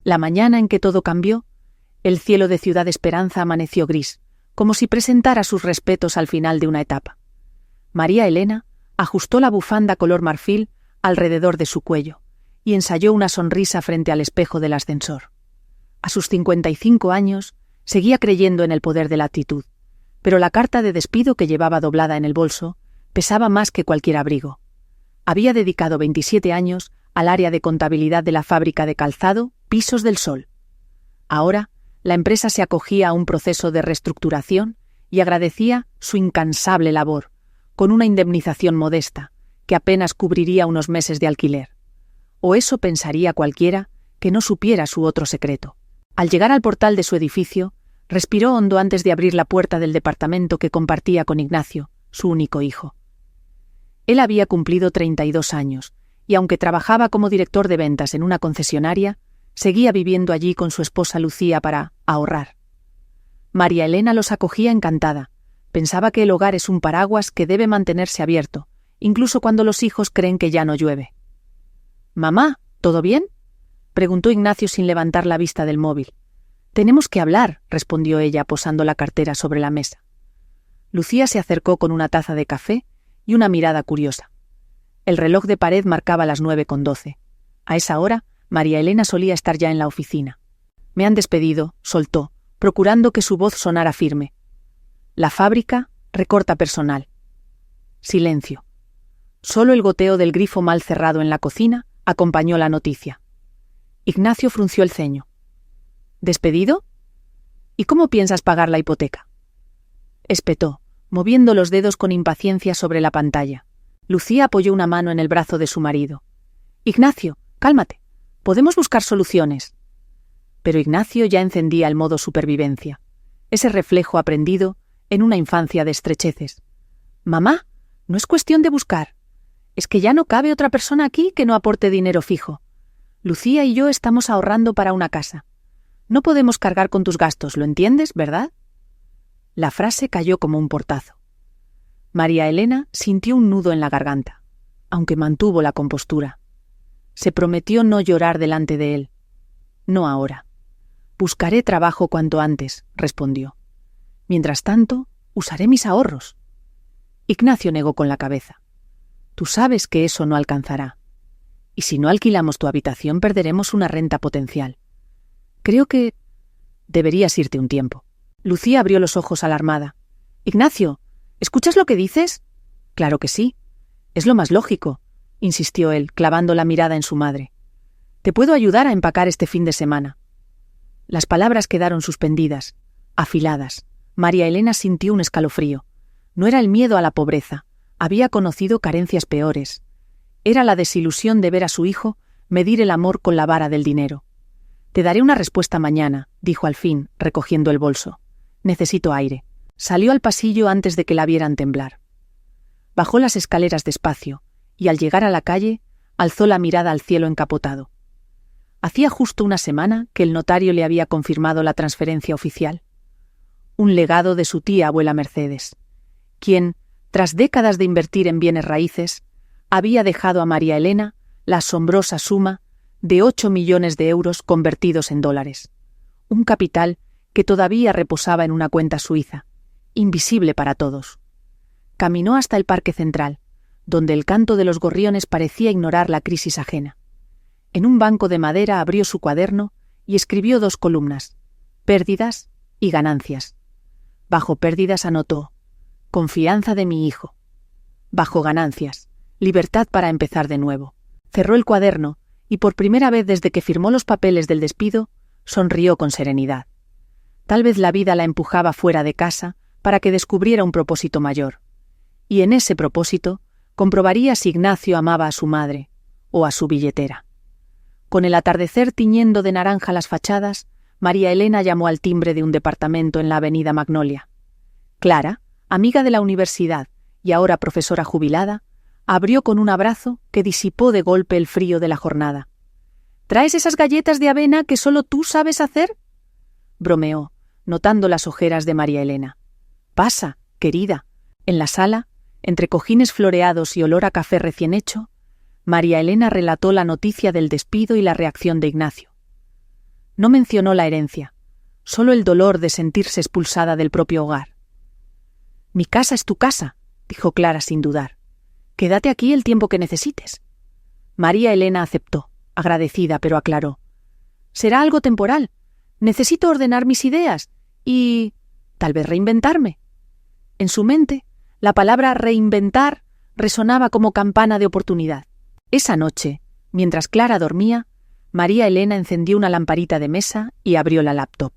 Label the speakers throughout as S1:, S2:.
S1: La mañana en que todo cambió, el cielo de Ciudad Esperanza amaneció gris, como si presentara sus respetos al final de una etapa. María Elena ajustó la bufanda color marfil alrededor de su cuello y ensayó una sonrisa frente al espejo del ascensor. A sus 55 años, seguía creyendo en el poder de la actitud, pero la carta de despido que llevaba doblada en el bolso pesaba más que cualquier abrigo. Había dedicado 27 años al área de contabilidad de la fábrica de calzado Pisos del Sol. Ahora, la empresa se acogía a un proceso de reestructuración y agradecía su incansable labor, con una indemnización modesta, que apenas cubriría unos meses de alquiler. O eso pensaría cualquiera que no supiera su otro secreto. Al llegar al portal de su edificio, respiró hondo antes de abrir la puerta del departamento que compartía con Ignacio, su único hijo. Él había cumplido 32 años, y aunque trabajaba como director de ventas en una concesionaria, seguía viviendo allí con su esposa Lucía para ahorrar. María Elena los acogía encantada. Pensaba que el hogar es un paraguas que debe mantenerse abierto, incluso cuando los hijos creen que ya no llueve. «Mamá, ¿todo bien?», preguntó Ignacio sin levantar la vista del móvil. «Tenemos que hablar», respondió ella posando la cartera sobre la mesa. Lucía se acercó con una taza de café y una mirada curiosa. El reloj de pared marcaba las 9:12. A esa hora, María Elena solía estar ya en la oficina. «Me han despedido», soltó, procurando que su voz sonara firme. «La fábrica recorta personal». Silencio. Solo el goteo del grifo mal cerrado en la cocina acompañó la noticia. Ignacio frunció el ceño. «¿Despedido? ¿Y cómo piensas pagar la hipoteca?», espetó, moviendo los dedos con impaciencia sobre la pantalla. Lucía apoyó una mano en el brazo de su marido. «Ignacio, cálmate. Podemos buscar soluciones». Pero Ignacio ya encendía el modo supervivencia, ese reflejo aprendido en una infancia de estrecheces. «Mamá, no es cuestión de buscar. Es que ya no cabe otra persona aquí que no aporte dinero fijo. Lucía y yo estamos ahorrando para una casa. No podemos cargar con tus gastos, ¿lo entiendes, verdad?». La frase cayó como un portazo. María Elena sintió un nudo en la garganta, aunque mantuvo la compostura. Se prometió no llorar delante de él. «No ahora. Buscaré trabajo cuanto antes», respondió. «Mientras tanto, usaré mis ahorros». Ignacio negó con la cabeza. «Tú sabes que eso no alcanzará. Y si no alquilamos tu habitación, perderemos una renta potencial. Creo que deberías irte un tiempo». Lucía abrió los ojos alarmada. «Ignacio, ¿escuchas lo que dices?». «Claro que sí. Es lo más lógico», insistió él, clavando la mirada en su madre. «Te puedo ayudar a empacar este fin de semana». Las palabras quedaron suspendidas, afiladas. María Elena sintió un escalofrío. No era el miedo a la pobreza. Había conocido carencias peores. Era la desilusión de ver a su hijo medir el amor con la vara del dinero. «Te daré una respuesta mañana», dijo al fin, recogiendo el bolso. «Necesito aire». Salió al pasillo antes de que la vieran temblar. Bajó las escaleras despacio, y al llegar a la calle, alzó la mirada al cielo encapotado. Hacía justo una semana que el notario le había confirmado la transferencia oficial. Un legado de su tía abuela Mercedes, quien, tras décadas de invertir en bienes raíces, había dejado a María Elena la asombrosa suma de 8 millones de euros convertidos en dólares. Un capital que todavía reposaba en una cuenta suiza, invisible para todos. Caminó hasta el Parque Central, donde el canto de los gorriones parecía ignorar la crisis ajena. En un banco de madera abrió su cuaderno y escribió 2 columnas: pérdidas y ganancias. Bajo pérdidas anotó: confianza de mi hijo. Bajo ganancias: libertad para empezar de nuevo. Cerró el cuaderno y por primera vez desde que firmó los papeles del despido, sonrió con serenidad. Tal vez la vida la empujaba fuera de casa para que descubriera un propósito mayor. Y en ese propósito comprobaría si Ignacio amaba a su madre o a su billetera. Con el atardecer tiñendo de naranja las fachadas, María Elena llamó al timbre de un departamento en la avenida Magnolia. Clara, amiga de la universidad y ahora profesora jubilada, abrió con un abrazo que disipó de golpe el frío de la jornada. «¿Traes esas galletas de avena que solo tú sabes hacer?», bromeó, notando las ojeras de María Elena. «Pasa, querida». En la sala, entre cojines floreados y olor a café recién hecho, María Elena relató la noticia del despido y la reacción de Ignacio. No mencionó la herencia, solo el dolor de sentirse expulsada del propio hogar. «Mi casa es tu casa», dijo Clara sin dudar. «Quédate aquí el tiempo que necesites». María Elena aceptó, agradecida, pero aclaró. «Será algo temporal. Necesito ordenar mis ideas y tal vez reinventarme». En su mente, la palabra reinventar resonaba como campana de oportunidad. Esa noche, mientras Clara dormía, María Elena encendió una lamparita de mesa y abrió la laptop.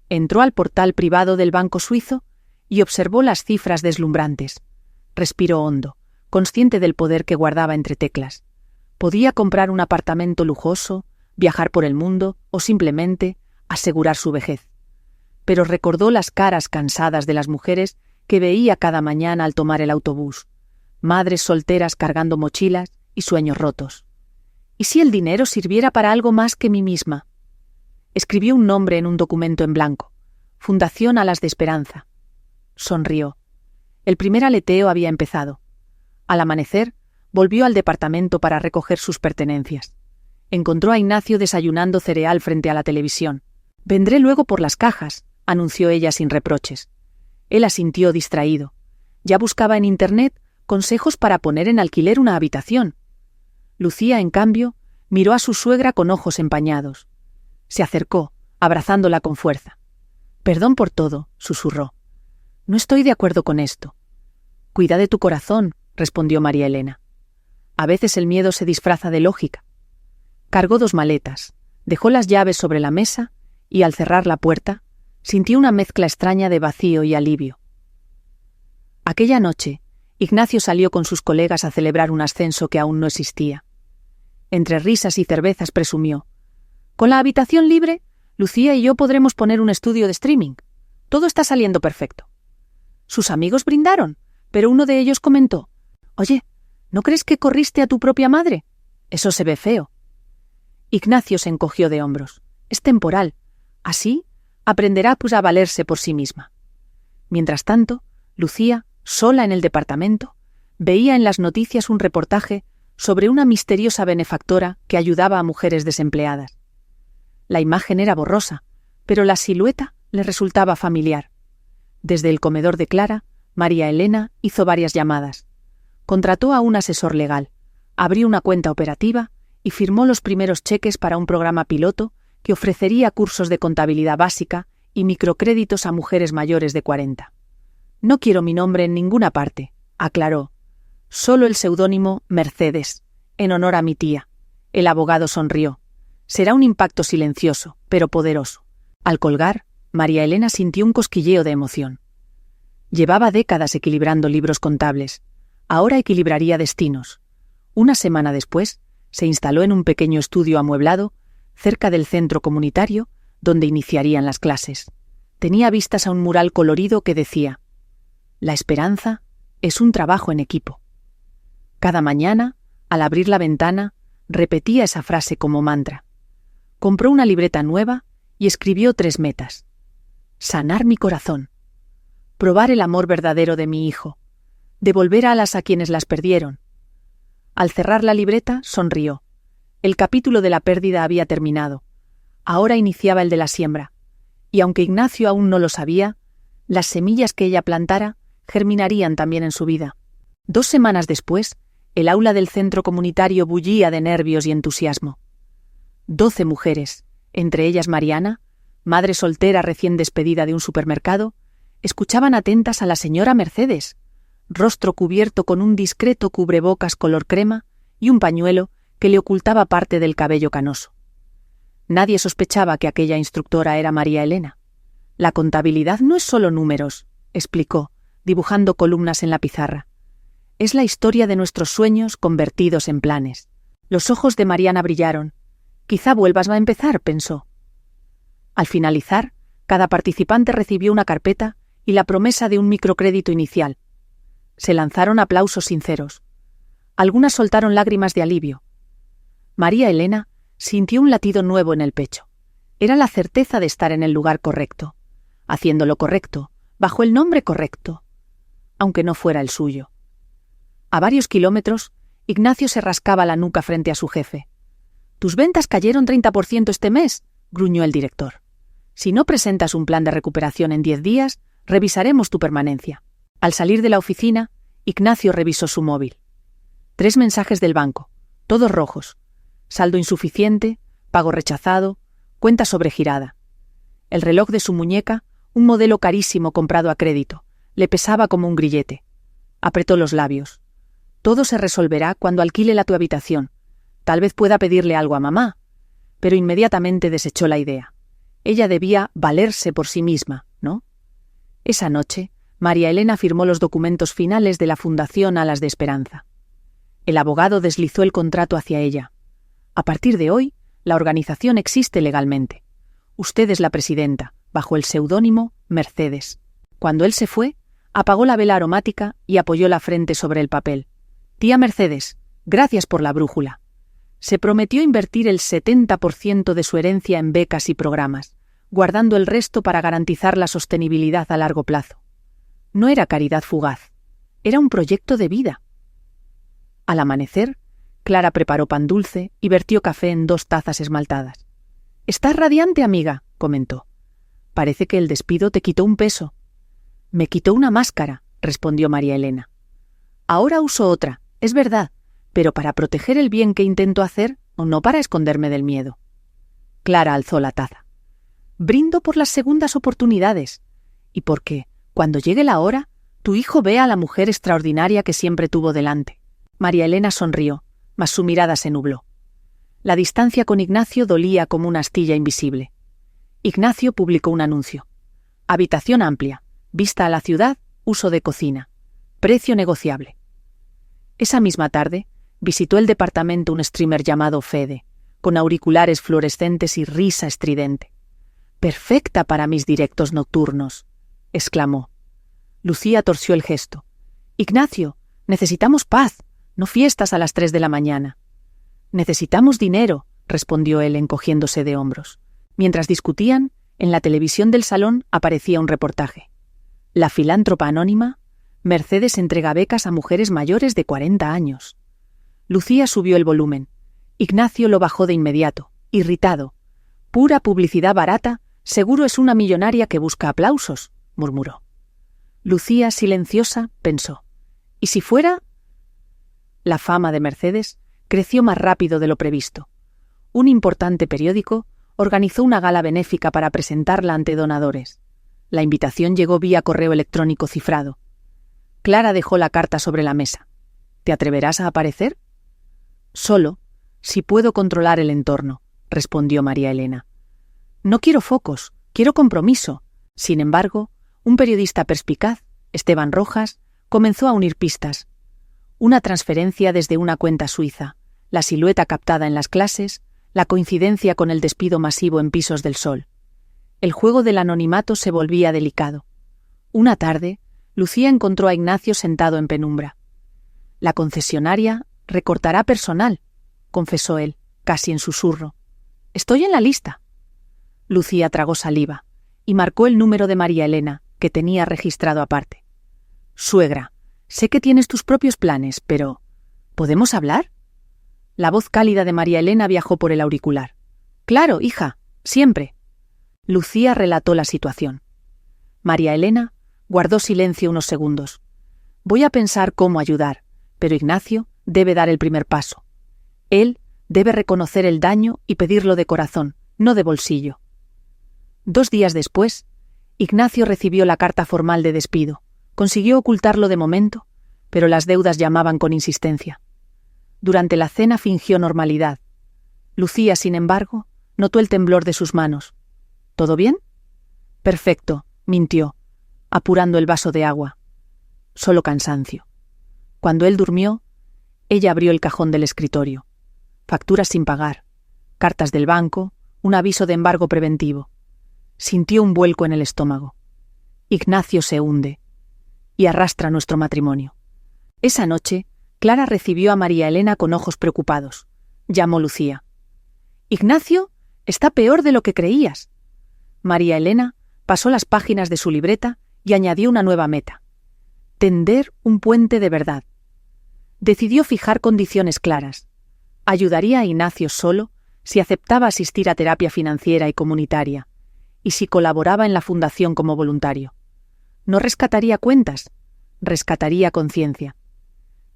S1: Entró al portal privado del Banco Suizo y observó las cifras deslumbrantes. Respiró hondo, consciente del poder que guardaba entre teclas. Podía comprar un apartamento lujoso, viajar por el mundo o simplemente asegurar su vejez. Pero recordó las caras cansadas de las mujeres que veía cada mañana al tomar el autobús, madres solteras cargando mochilas y sueños rotos. ¿Y si el dinero sirviera para algo más que mí misma? Escribió un nombre en un documento en blanco: Fundación Alas de Esperanza. Sonrió. El primer aleteo había empezado. Al amanecer, volvió al departamento para recoger sus pertenencias. Encontró a Ignacio desayunando cereal frente a la televisión. «Vendré luego por las cajas», anunció ella sin reproches. Él asintió distraído. Ya buscaba en Internet consejos para poner en alquiler una habitación. Lucía, en cambio, miró a su suegra con ojos empañados. Se acercó, abrazándola con fuerza. «Perdón por todo», susurró. «No estoy de acuerdo con esto». «Cuida de tu corazón», respondió María Elena. «A veces el miedo se disfraza de lógica». Cargó 2 maletas, dejó las llaves sobre la mesa y, al cerrar la puerta, sintió una mezcla extraña de vacío y alivio. Aquella noche, Ignacio salió con sus colegas a celebrar un ascenso que aún no existía. Entre risas y cervezas presumió: «Con la habitación libre, Lucía y yo podremos poner un estudio de streaming. Todo está saliendo perfecto». Sus amigos brindaron, pero uno de ellos comentó: «Oye, ¿no crees que corriste a tu propia madre? Eso se ve feo». Ignacio se encogió de hombros. «Es temporal. Así aprenderá a valerse por sí misma». Mientras tanto, Lucía, sola en el departamento, veía en las noticias un reportaje sobre una misteriosa benefactora que ayudaba a mujeres desempleadas. La imagen era borrosa, pero la silueta le resultaba familiar. Desde el comedor de Clara, María Elena hizo varias llamadas. Contrató a un asesor legal, abrió una cuenta operativa y firmó los primeros cheques para un programa piloto que ofrecería cursos de contabilidad básica y microcréditos a mujeres mayores de 40. «No quiero mi nombre en ninguna parte», aclaró. «Solo el seudónimo Mercedes, en honor a mi tía». El abogado sonrió. «Será un impacto silencioso, pero poderoso». Al colgar, María Elena sintió un cosquilleo de emoción. Llevaba décadas equilibrando libros contables. Ahora equilibraría destinos. Una semana después, se instaló en un pequeño estudio amueblado, cerca del centro comunitario, donde iniciarían las clases. Tenía vistas a un mural colorido que decía: «La esperanza es un trabajo en equipo». Cada mañana, al abrir la ventana, repetía esa frase como mantra. Compró una libreta nueva y escribió 3 metas. Sanar mi corazón. Probar el amor verdadero de mi hijo. Devolver alas a quienes las perdieron. Al cerrar la libreta, sonrió. El capítulo de la pérdida había terminado. Ahora iniciaba el de la siembra. Y aunque Ignacio aún no lo sabía, las semillas que ella plantara germinarían también en su vida. 2 semanas después, el aula del centro comunitario bullía de nervios y entusiasmo. 12 mujeres, entre ellas Mariana, madre soltera recién despedida de un supermercado, escuchaban atentas a la señora Mercedes, rostro cubierto con un discreto cubrebocas color crema y un pañuelo que le ocultaba parte del cabello canoso. Nadie sospechaba que aquella instructora era María Elena. «La contabilidad no es solo números», explicó, dibujando columnas en la pizarra. «Es la historia de nuestros sueños convertidos en planes». Los ojos de Mariana brillaron. «Quizá vuelvas a empezar», pensó. Al finalizar, cada participante recibió una carpeta y la promesa de un microcrédito inicial. Se lanzaron aplausos sinceros. Algunas soltaron lágrimas de alivio. María Elena sintió un latido nuevo en el pecho. Era la certeza de estar en el lugar correcto, haciendo lo correcto, bajo el nombre correcto, aunque no fuera el suyo. A varios kilómetros, Ignacio se rascaba la nuca frente a su jefe. «Tus ventas cayeron 30% este mes», gruñó el director. Si no presentas un plan de recuperación en 10 días, revisaremos tu permanencia. Al salir de la oficina, Ignacio revisó su móvil. 3 mensajes del banco, todos rojos. Saldo insuficiente, pago rechazado, cuenta sobregirada. El reloj de su muñeca, un modelo carísimo comprado a crédito, le pesaba como un grillete. Apretó los labios. Todo se resolverá cuando alquile tu habitación. Tal vez pueda pedirle algo a mamá. Pero inmediatamente desechó la idea. Ella debía valerse por sí misma, ¿no? Esa noche, María Elena firmó los documentos finales de la Fundación Alas de Esperanza. El abogado deslizó el contrato hacia ella. A partir de hoy, la organización existe legalmente. Usted es la presidenta, bajo el seudónimo Mercedes. Cuando él se fue, apagó la vela aromática y apoyó la frente sobre el papel. Tía Mercedes, gracias por la brújula. Se prometió invertir el 70% de su herencia en becas y programas, guardando el resto para garantizar la sostenibilidad a largo plazo. No era caridad fugaz, era un proyecto de vida. Al amanecer, Clara preparó pan dulce y vertió café en 2 tazas esmaltadas. «Estás radiante, amiga», comentó. «Parece que el despido te quitó un peso». «Me quitó una máscara», respondió María Elena. «Ahora uso otra, es verdad, pero para proteger el bien que intento hacer o no para esconderme del miedo». Clara alzó la taza. «Brindo por las segundas oportunidades y porque, cuando llegue la hora, tu hijo vea a la mujer extraordinaria que siempre tuvo delante». María Elena sonrió, mas su mirada se nubló. La distancia con Ignacio dolía como una astilla invisible. Ignacio publicó un anuncio. Habitación amplia, vista a la ciudad, uso de cocina. Precio negociable. Esa misma tarde, visitó el departamento un streamer llamado Fede, con auriculares fluorescentes y risa estridente. «Perfecta para mis directos nocturnos», exclamó. Lucía torció el gesto. «Ignacio, necesitamos paz, no fiestas a las 3 de la mañana». «Necesitamos dinero», respondió él encogiéndose de hombros. Mientras discutían, en la televisión del salón aparecía un reportaje. La filántropa anónima, Mercedes entrega becas a mujeres mayores de 40 años. Lucía subió el volumen. Ignacio lo bajó de inmediato, irritado. «Pura publicidad barata, seguro es una millonaria que busca aplausos», murmuró. Lucía, silenciosa, pensó. ¿Y si fuera? La fama de Mercedes creció más rápido de lo previsto. Un importante periódico organizó una gala benéfica para presentarla ante donadores. La invitación llegó vía correo electrónico cifrado. Clara dejó la carta sobre la mesa. ¿Te atreverás a aparecer? Solo, si puedo controlar el entorno, respondió María Elena. No quiero focos, quiero compromiso. Sin embargo, un periodista perspicaz, Esteban Rojas, comenzó a unir pistas. Una transferencia desde una cuenta suiza, la silueta captada en las clases, la coincidencia con el despido masivo en Pisos del Sol. El juego del anonimato se volvía delicado. Una tarde, Lucía encontró a Ignacio sentado en penumbra. «La concesionaria recortará personal», confesó él, casi en susurro. «Estoy en la lista». Lucía tragó saliva y marcó el número de María Elena, que tenía registrado aparte. «Suegra, sé que tienes tus propios planes, pero ¿podemos hablar?» La voz cálida de María Elena viajó por el auricular. «Claro, hija, siempre». Lucía relató la situación. María Elena guardó silencio unos segundos. «Voy a pensar cómo ayudar, pero Ignacio debe dar el primer paso. Él debe reconocer el daño y pedirlo de corazón, no de bolsillo». 2 días después, Ignacio recibió la carta formal de despido. Consiguió ocultarlo de momento, pero las deudas llamaban con insistencia. Durante la cena fingió normalidad. Lucía, sin embargo, notó el temblor de sus manos. ¿Todo bien? Perfecto, mintió, apurando el vaso de agua. Solo cansancio. Cuando él durmió, ella abrió el cajón del escritorio. Facturas sin pagar, cartas del banco, un aviso de embargo preventivo. Sintió un vuelco en el estómago. Ignacio se hunde y arrastra nuestro matrimonio. Esa noche, Clara recibió a María Elena con ojos preocupados. Llamó Lucía. «Ignacio está peor de lo que creías». María Elena pasó las páginas de su libreta y añadió una nueva meta. Tender un puente de verdad. Decidió fijar condiciones claras. Ayudaría a Ignacio solo si aceptaba asistir a terapia financiera y comunitaria, y si colaboraba en la fundación como voluntario. No rescataría cuentas, rescataría conciencia.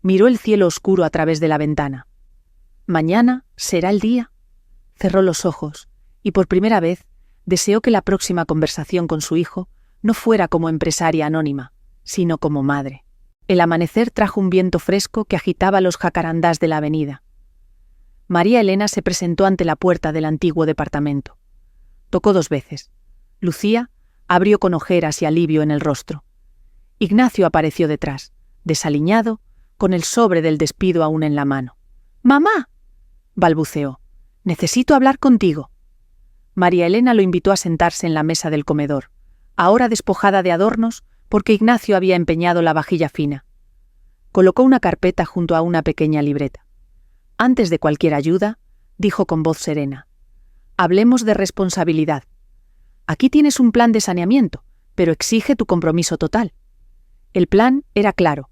S1: Miró el cielo oscuro a través de la ventana. ¿Mañana será el día? Cerró los ojos, y por primera vez deseó que la próxima conversación con su hijo no fuera como empresaria anónima, sino como madre. El amanecer trajo un viento fresco que agitaba los jacarandás de la avenida. María Elena se presentó ante la puerta del antiguo departamento. Tocó 2 veces. Lucía abrió con ojeras y alivio en el rostro. Ignacio apareció detrás, desaliñado, con el sobre del despido aún en la mano. «¡Mamá!», balbuceó. «Necesito hablar contigo». María Elena lo invitó a sentarse en la mesa del comedor, ahora despojada de adornos porque Ignacio había empeñado la vajilla fina. Colocó una carpeta junto a una pequeña libreta. «Antes de cualquier ayuda», dijo con voz serena, «hablemos de responsabilidad. Aquí tienes un plan de saneamiento, pero exige tu compromiso total». El plan era claro: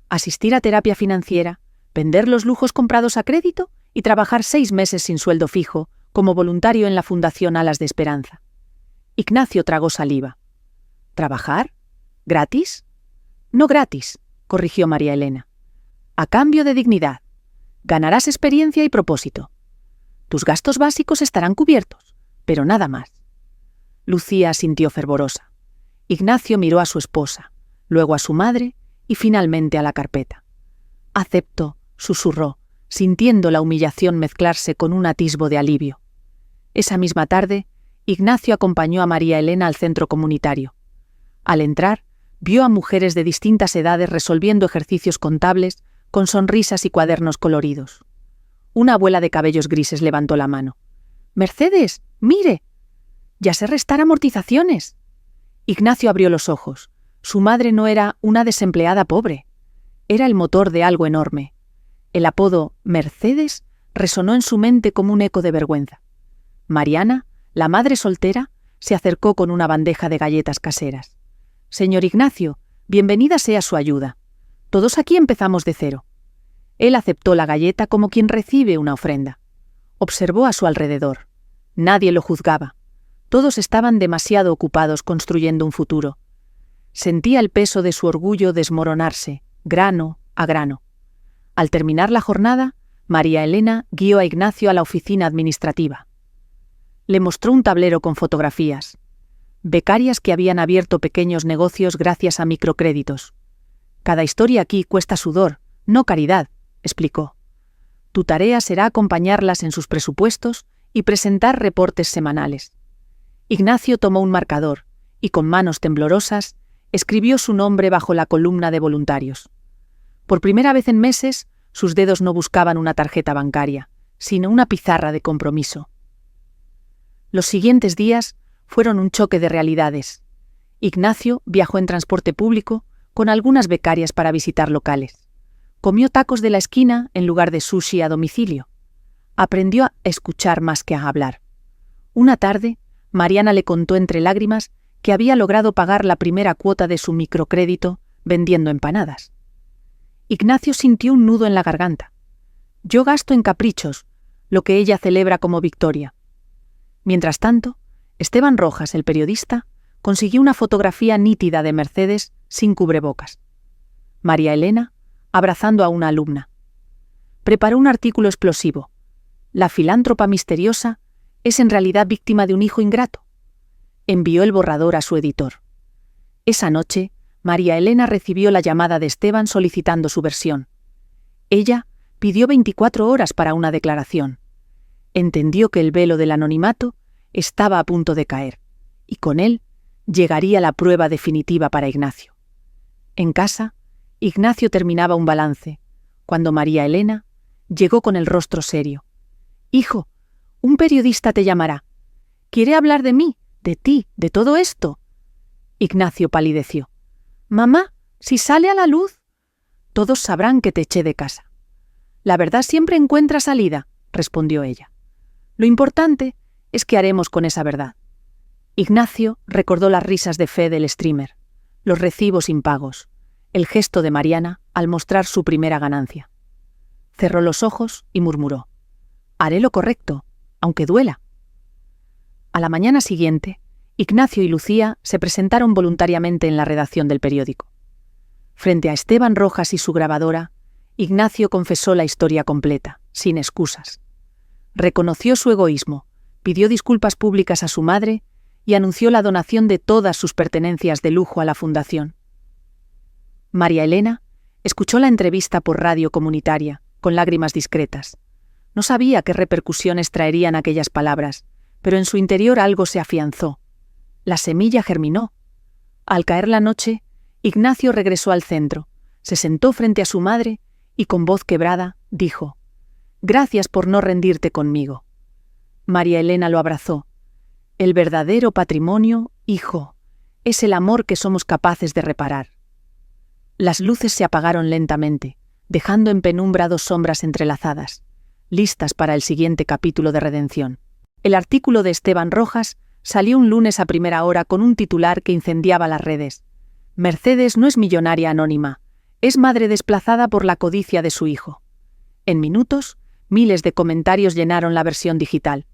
S1: asistir a terapia financiera, vender los lujos comprados a crédito y trabajar 6 meses sin sueldo fijo como voluntario en la Fundación Alas de Esperanza. Ignacio tragó saliva. ¿Trabajar? ¿Gratis? No gratis, corrigió María Elena. A cambio de dignidad. Ganarás experiencia y propósito. Tus gastos básicos estarán cubiertos, pero nada más. Lucía asintió fervorosa. Ignacio miró a su esposa, luego a su madre y finalmente a la carpeta. «Acepto», susurró, sintiendo la humillación mezclarse con un atisbo de alivio. Esa misma tarde, Ignacio acompañó a María Elena al centro comunitario. Al entrar, vio a mujeres de distintas edades resolviendo ejercicios contables con sonrisas y cuadernos coloridos. Una abuela de cabellos grises levantó la mano. «Mercedes, mire, ya sé restar amortizaciones». Ignacio abrió los ojos. Su madre no era una desempleada pobre. Era el motor de algo enorme. El apodo Mercedes resonó en su mente como un eco de vergüenza. Mariana, la madre soltera, se acercó con una bandeja de galletas caseras. «Señor Ignacio, bienvenida sea su ayuda. Todos aquí empezamos de cero». Él aceptó la galleta como quien recibe una ofrenda. Observó a su alrededor. Nadie lo juzgaba. Todos estaban demasiado ocupados construyendo un futuro. Sentía el peso de su orgullo desmoronarse, grano a grano. Al terminar la jornada, María Elena guió a Ignacio a la oficina administrativa. Le mostró un tablero con fotografías. Becarias que habían abierto pequeños negocios gracias a microcréditos. «Cada historia aquí cuesta sudor, no caridad», explicó. «Tu tarea será acompañarlas en sus presupuestos y presentar reportes semanales». Ignacio tomó un marcador y, con manos temblorosas, escribió su nombre bajo la columna de voluntarios. Por primera vez en meses, sus dedos no buscaban una tarjeta bancaria, sino una pizarra de compromiso. Los siguientes días fueron un choque de realidades. Ignacio viajó en transporte público con algunas becarias para visitar locales. Comió tacos de la esquina en lugar de sushi a domicilio. Aprendió a escuchar más que a hablar. Una tarde, Mariana le contó entre lágrimas que había logrado pagar la primera cuota de su microcrédito vendiendo empanadas. Ignacio sintió un nudo en la garganta. «Yo gasto en caprichos», lo que ella celebra como victoria. Mientras tanto, Esteban Rojas, el periodista, consiguió una fotografía nítida de Mercedes sin cubrebocas. María Elena, abrazando a una alumna. Preparó un artículo explosivo. «La filántropa misteriosa es en realidad víctima de un hijo ingrato». Envió el borrador a su editor. Esa noche, María Elena recibió la llamada de Esteban solicitando su versión. Ella pidió 24 horas para una declaración. Entendió que el velo del anonimato estaba a punto de caer, y con él llegaría la prueba definitiva para Ignacio. En casa, Ignacio terminaba un balance, cuando María Elena llegó con el rostro serio. «Hijo, un periodista te llamará. Quiere hablar de mí, de ti, de todo esto». Ignacio palideció. «Mamá, si sale a la luz, todos sabrán que te eché de casa». «La verdad siempre encuentra salida», respondió ella. «Lo importante es qué haremos con esa verdad». Ignacio recordó las risas de fe del streamer, los recibos impagos, el gesto de Mariana al mostrar su primera ganancia. Cerró los ojos y murmuró: «Haré lo correcto, aunque duela. A la mañana siguiente, Ignacio y Lucía se presentaron voluntariamente en la redacción del periódico. Frente a Esteban Rojas y su grabadora, Ignacio confesó la historia completa, sin excusas. Reconoció su egoísmo, pidió disculpas públicas a su madre y anunció la donación de todas sus pertenencias de lujo a la fundación. María Elena escuchó la entrevista por radio comunitaria, con lágrimas discretas. No sabía qué repercusiones traerían aquellas palabras, pero en su interior algo se afianzó. La semilla germinó. Al caer la noche, Ignacio regresó al centro, se sentó frente a su madre y con voz quebrada dijo: «Gracias por no rendirte conmigo». María Elena lo abrazó. «El verdadero patrimonio, hijo, es el amor que somos capaces de reparar». Las luces se apagaron lentamente, dejando en penumbra dos sombras entrelazadas, listas para el siguiente capítulo de redención. El artículo de Esteban Rojas salió un lunes a primera hora con un titular que incendiaba las redes. Mercedes no es millonaria anónima, es madre desplazada por la codicia de su hijo. En minutos, miles de comentarios llenaron la versión digital.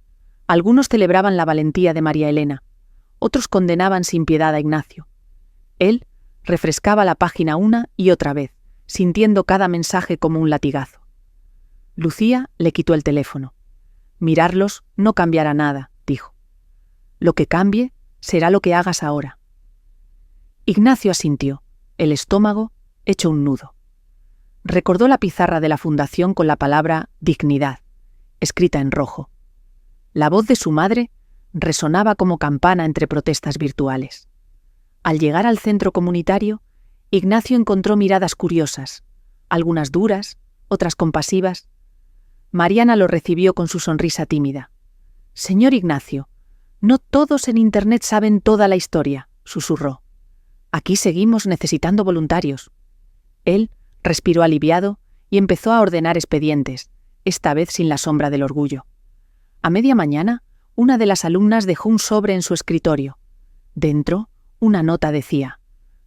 S1: Algunos celebraban la valentía de María Elena, otros condenaban sin piedad a Ignacio. Él refrescaba la página una y otra vez, sintiendo cada mensaje como un latigazo. Lucía le quitó el teléfono. «Mirarlos no cambiará nada», dijo. «Lo que cambie será lo que hagas ahora». Ignacio asintió, el estómago hecho un nudo. Recordó la pizarra de la fundación con la palabra «dignidad», escrita en rojo. La voz de su madre resonaba como campana entre protestas virtuales. Al llegar al centro comunitario, Ignacio encontró miradas curiosas, algunas duras, otras compasivas. Mariana lo recibió con su sonrisa tímida. «Señor Ignacio, no todos en Internet saben toda la historia», susurró. «Aquí seguimos necesitando voluntarios». Él respiró aliviado y empezó a ordenar expedientes, esta vez sin la sombra del orgullo. A media mañana, una de las alumnas dejó un sobre en su escritorio. Dentro, una nota decía: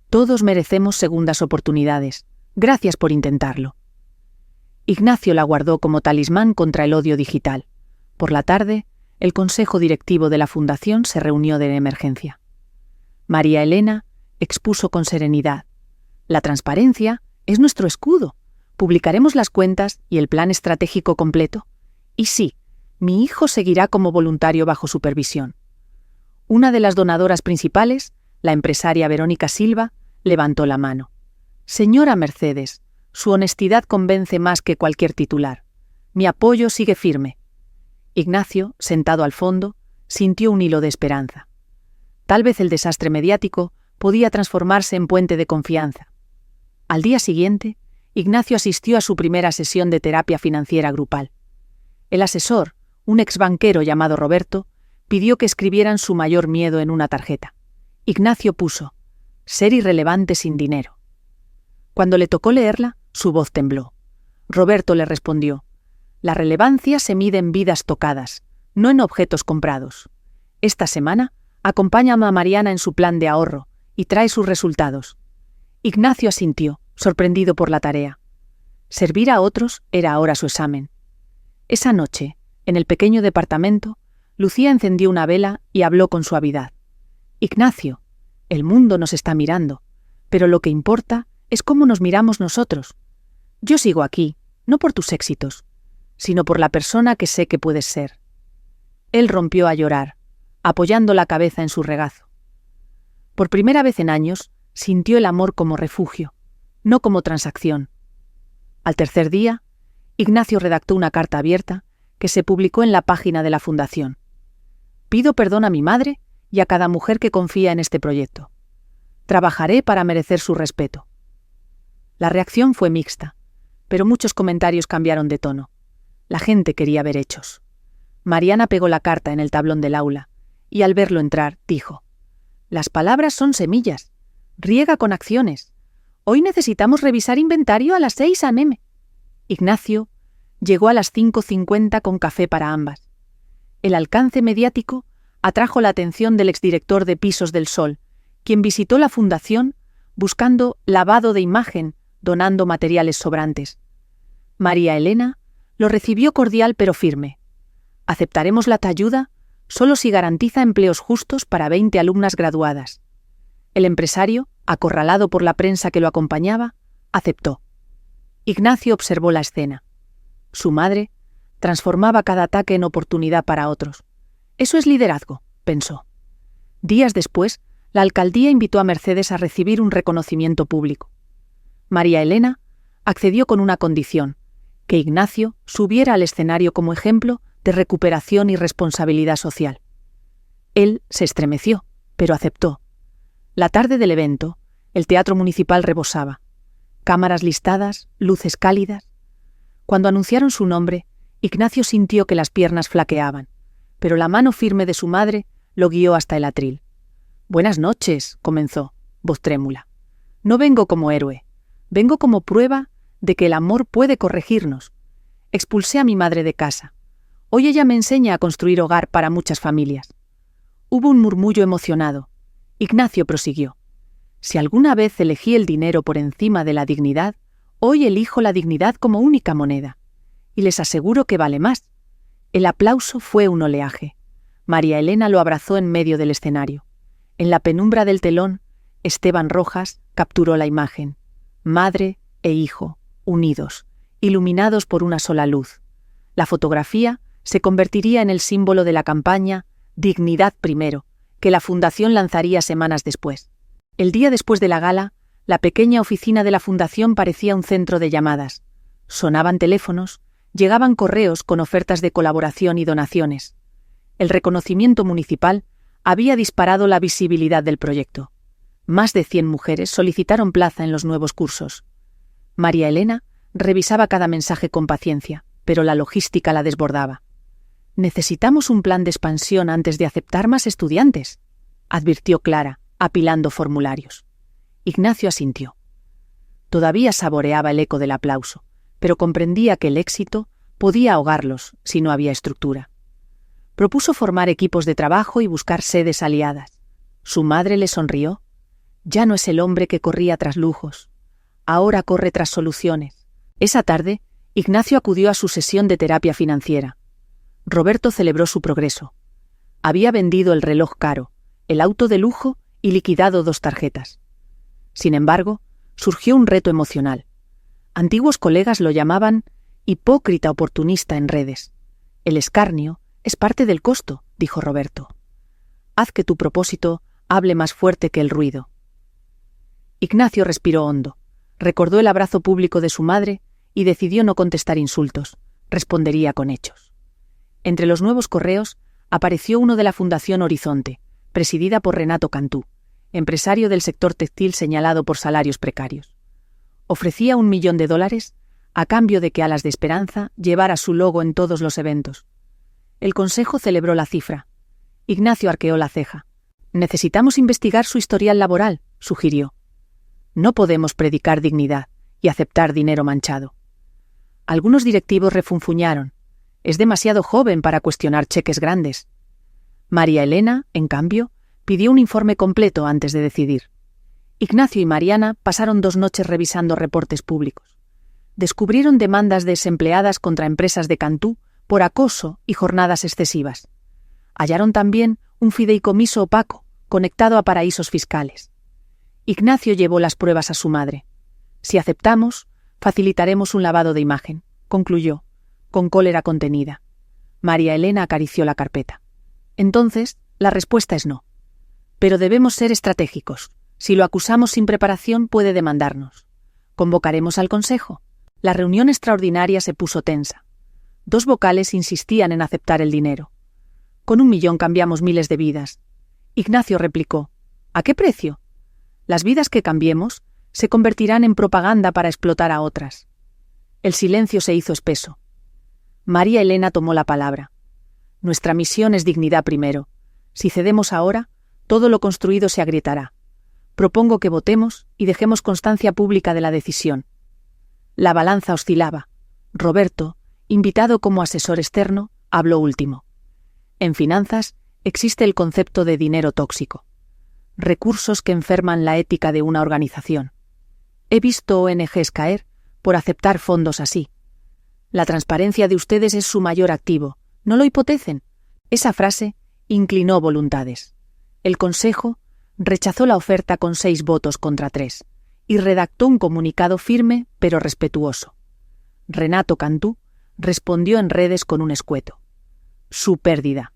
S1: «Todos merecemos segundas oportunidades. Gracias por intentarlo». Ignacio la guardó como talismán contra el odio digital. Por la tarde, el consejo directivo de la fundación se reunió de emergencia. María Elena expuso con serenidad: «La transparencia es nuestro escudo. Publicaremos las cuentas y el plan estratégico completo. Y sí, mi hijo seguirá como voluntario bajo supervisión». Una de las donadoras principales, la empresaria Verónica Silva, levantó la mano. «Señora Mercedes, su honestidad convence más que cualquier titular. Mi apoyo sigue firme». Ignacio, sentado al fondo, sintió un hilo de esperanza. Tal vez el desastre mediático podía transformarse en puente de confianza. Al día siguiente, Ignacio asistió a su primera sesión de terapia financiera grupal. El asesor, un exbanquero llamado Roberto, pidió que escribieran su mayor miedo en una tarjeta. Ignacio puso: «Ser irrelevante sin dinero». Cuando le tocó leerla, su voz tembló. Roberto le respondió: «La relevancia se mide en vidas tocadas, no en objetos comprados. Esta semana, acompaña a Mariana en su plan de ahorro y trae sus resultados». Ignacio asintió, sorprendido por la tarea. Servir a otros era ahora su examen. Esa noche, en el pequeño departamento, Lucía encendió una vela y habló con suavidad. «Ignacio, el mundo nos está mirando, pero lo que importa es cómo nos miramos nosotros. Yo sigo aquí, no por tus éxitos, sino por la persona que sé que puedes ser». Él rompió a llorar, apoyando la cabeza en su regazo. Por primera vez en años, sintió el amor como refugio, no como transacción. Al tercer día, Ignacio redactó una carta abierta que se publicó en la página de la fundación. «Pido perdón a mi madre y a cada mujer que confía en este proyecto. Trabajaré para merecer su respeto». La reacción fue mixta, pero muchos comentarios cambiaron de tono. La gente quería ver hechos. Mariana pegó la carta en el tablón del aula y al verlo entrar dijo: «Las palabras son semillas. Riega con acciones. Hoy necesitamos revisar inventario a las 6 a.m». Ignacio llegó a las 5:50 con café para ambas. El alcance mediático atrajo la atención del exdirector de Pisos del Sol, quien visitó la fundación buscando lavado de imagen, donando materiales sobrantes. María Elena lo recibió cordial pero firme. Aceptaremos la ayuda solo si garantiza empleos justos para 20 alumnas graduadas. El empresario, acorralado por la prensa que lo acompañaba, aceptó. Ignacio observó la escena. Su madre transformaba cada ataque en oportunidad para otros. Eso es liderazgo, pensó. Días después, la alcaldía invitó a Mercedes a recibir un reconocimiento público. María Elena accedió con una condición: que Ignacio subiera al escenario como ejemplo de recuperación y responsabilidad social. Él se estremeció, pero aceptó. La tarde del evento, el teatro municipal rebosaba. Cámaras listadas, luces cálidas. Cuando anunciaron su nombre, Ignacio sintió que las piernas flaqueaban, pero la mano firme de su madre lo guió hasta el atril. «Buenas noches», comenzó, voz trémula. «No vengo como héroe, vengo como prueba de que el amor puede corregirnos. Expulsé a mi madre de casa. Hoy ella me enseña a construir hogar para muchas familias». Hubo un murmullo emocionado. Ignacio prosiguió. «Si alguna vez elegí el dinero por encima de la dignidad, hoy elijo la dignidad como única moneda. Y les aseguro que vale más». El aplauso fue un oleaje. María Elena lo abrazó en medio del escenario. En la penumbra del telón, Esteban Rojas capturó la imagen. Madre e hijo, unidos, iluminados por una sola luz. La fotografía se convertiría en el símbolo de la campaña Dignidad Primero, que la Fundación lanzaría semanas después. El día después de la gala, la pequeña oficina de la Fundación parecía un centro de llamadas. Sonaban teléfonos, llegaban correos con ofertas de colaboración y donaciones. El reconocimiento municipal había disparado la visibilidad del proyecto. Más de 100 mujeres solicitaron plaza en los nuevos cursos. María Elena revisaba cada mensaje con paciencia, pero la logística la desbordaba. «Necesitamos un plan de expansión antes de aceptar más estudiantes», advirtió Clara, apilando formularios. Ignacio asintió. Todavía saboreaba el eco del aplauso, pero comprendía que el éxito podía ahogarlos si no había estructura. Propuso formar equipos de trabajo y buscar sedes aliadas. Su madre le sonrió. Ya no es el hombre que corría tras lujos. Ahora corre tras soluciones. Esa tarde, Ignacio acudió a su sesión de terapia financiera. Roberto celebró su progreso. Había vendido el reloj caro, el auto de lujo y liquidado 2 tarjetas. Sin embargo, surgió un reto emocional. Antiguos colegas lo llamaban hipócrita oportunista en redes. El escarnio es parte del costo, dijo Roberto. Haz que tu propósito hable más fuerte que el ruido. Ignacio respiró hondo, recordó el abrazo público de su madre y decidió no contestar insultos, respondería con hechos. Entre los nuevos correos apareció uno de la Fundación Horizonte, presidida por Renato Cantú, empresario del sector textil señalado por salarios precarios. Ofrecía $1 millón a cambio de que Alas de Esperanza llevara su logo en todos los eventos. El consejo celebró la cifra. Ignacio arqueó la ceja. «Necesitamos investigar su historial laboral», sugirió. «No podemos predicar dignidad y aceptar dinero manchado». Algunos directivos refunfuñaron. «Es demasiado joven para cuestionar cheques grandes». María Elena, en cambio, pidió un informe completo antes de decidir. Ignacio y Mariana pasaron 2 noches revisando reportes públicos. Descubrieron demandas de desempleadas contra empresas de Cantú por acoso y jornadas excesivas. Hallaron también un fideicomiso opaco, conectado a paraísos fiscales. Ignacio llevó las pruebas a su madre. «Si aceptamos, facilitaremos un lavado de imagen», concluyó, con cólera contenida. María Elena acarició la carpeta. «Entonces, la respuesta es no. Pero debemos ser estratégicos. Si lo acusamos sin preparación, puede demandarnos. Convocaremos al consejo». La reunión extraordinaria se puso tensa. 2 vocales insistían en aceptar el dinero. «Con $1 millón cambiamos miles de vidas». Ignacio replicó. «¿A qué precio? Las vidas que cambiemos se convertirán en propaganda para explotar a otras». El silencio se hizo espeso. María Elena tomó la palabra. «Nuestra misión es dignidad primero. Si cedemos ahora, todo lo construido se agrietará. Propongo que votemos y dejemos constancia pública de la decisión». La balanza oscilaba. Roberto, invitado como asesor externo, habló último. En finanzas existe el concepto de dinero tóxico. Recursos que enferman la ética de una organización. He visto ONGs caer por aceptar fondos así. La transparencia de ustedes es su mayor activo, No lo hipotecen. Esa frase inclinó voluntades. El Consejo rechazó la oferta con 6 votos contra 3 y redactó un comunicado firme pero respetuoso. Renato Cantú respondió en redes con un escueto. Su pérdida.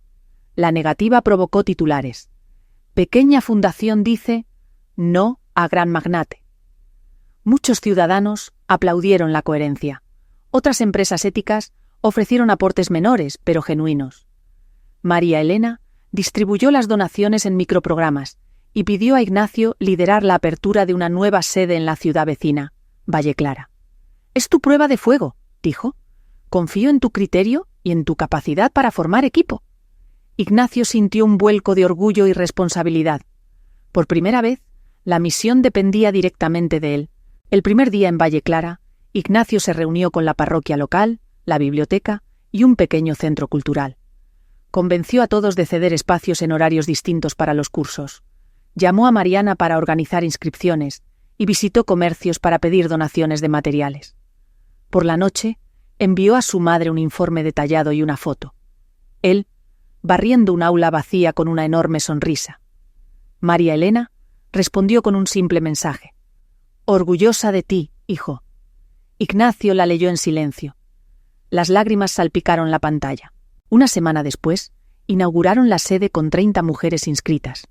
S1: La negativa provocó titulares. Pequeña fundación dice no a gran magnate. Muchos ciudadanos aplaudieron la coherencia. Otras empresas éticas ofrecieron aportes menores, pero genuinos. María Elena distribuyó las donaciones en microprogramas y pidió a Ignacio liderar la apertura de una nueva sede en la ciudad vecina, Valle Clara. «Es tu prueba de fuego», dijo. «Confío en tu criterio y en tu capacidad para formar equipo». Ignacio sintió un vuelco de orgullo y responsabilidad. Por primera vez, la misión dependía directamente de él. El primer día en Valle Clara, Ignacio se reunió con la parroquia local, la biblioteca y un pequeño centro cultural. Convenció a todos de ceder espacios en horarios distintos para los cursos. Llamó a Mariana para organizar inscripciones y visitó comercios para pedir donaciones de materiales. Por la noche, envió a su madre un informe detallado y una foto. Él, barriendo un aula vacía con una enorme sonrisa. María Elena respondió con un simple mensaje. «Orgullosa de ti, hijo». Ignacio la leyó en silencio. Las lágrimas salpicaron la pantalla. Una semana después, inauguraron la sede con 30 mujeres inscritas.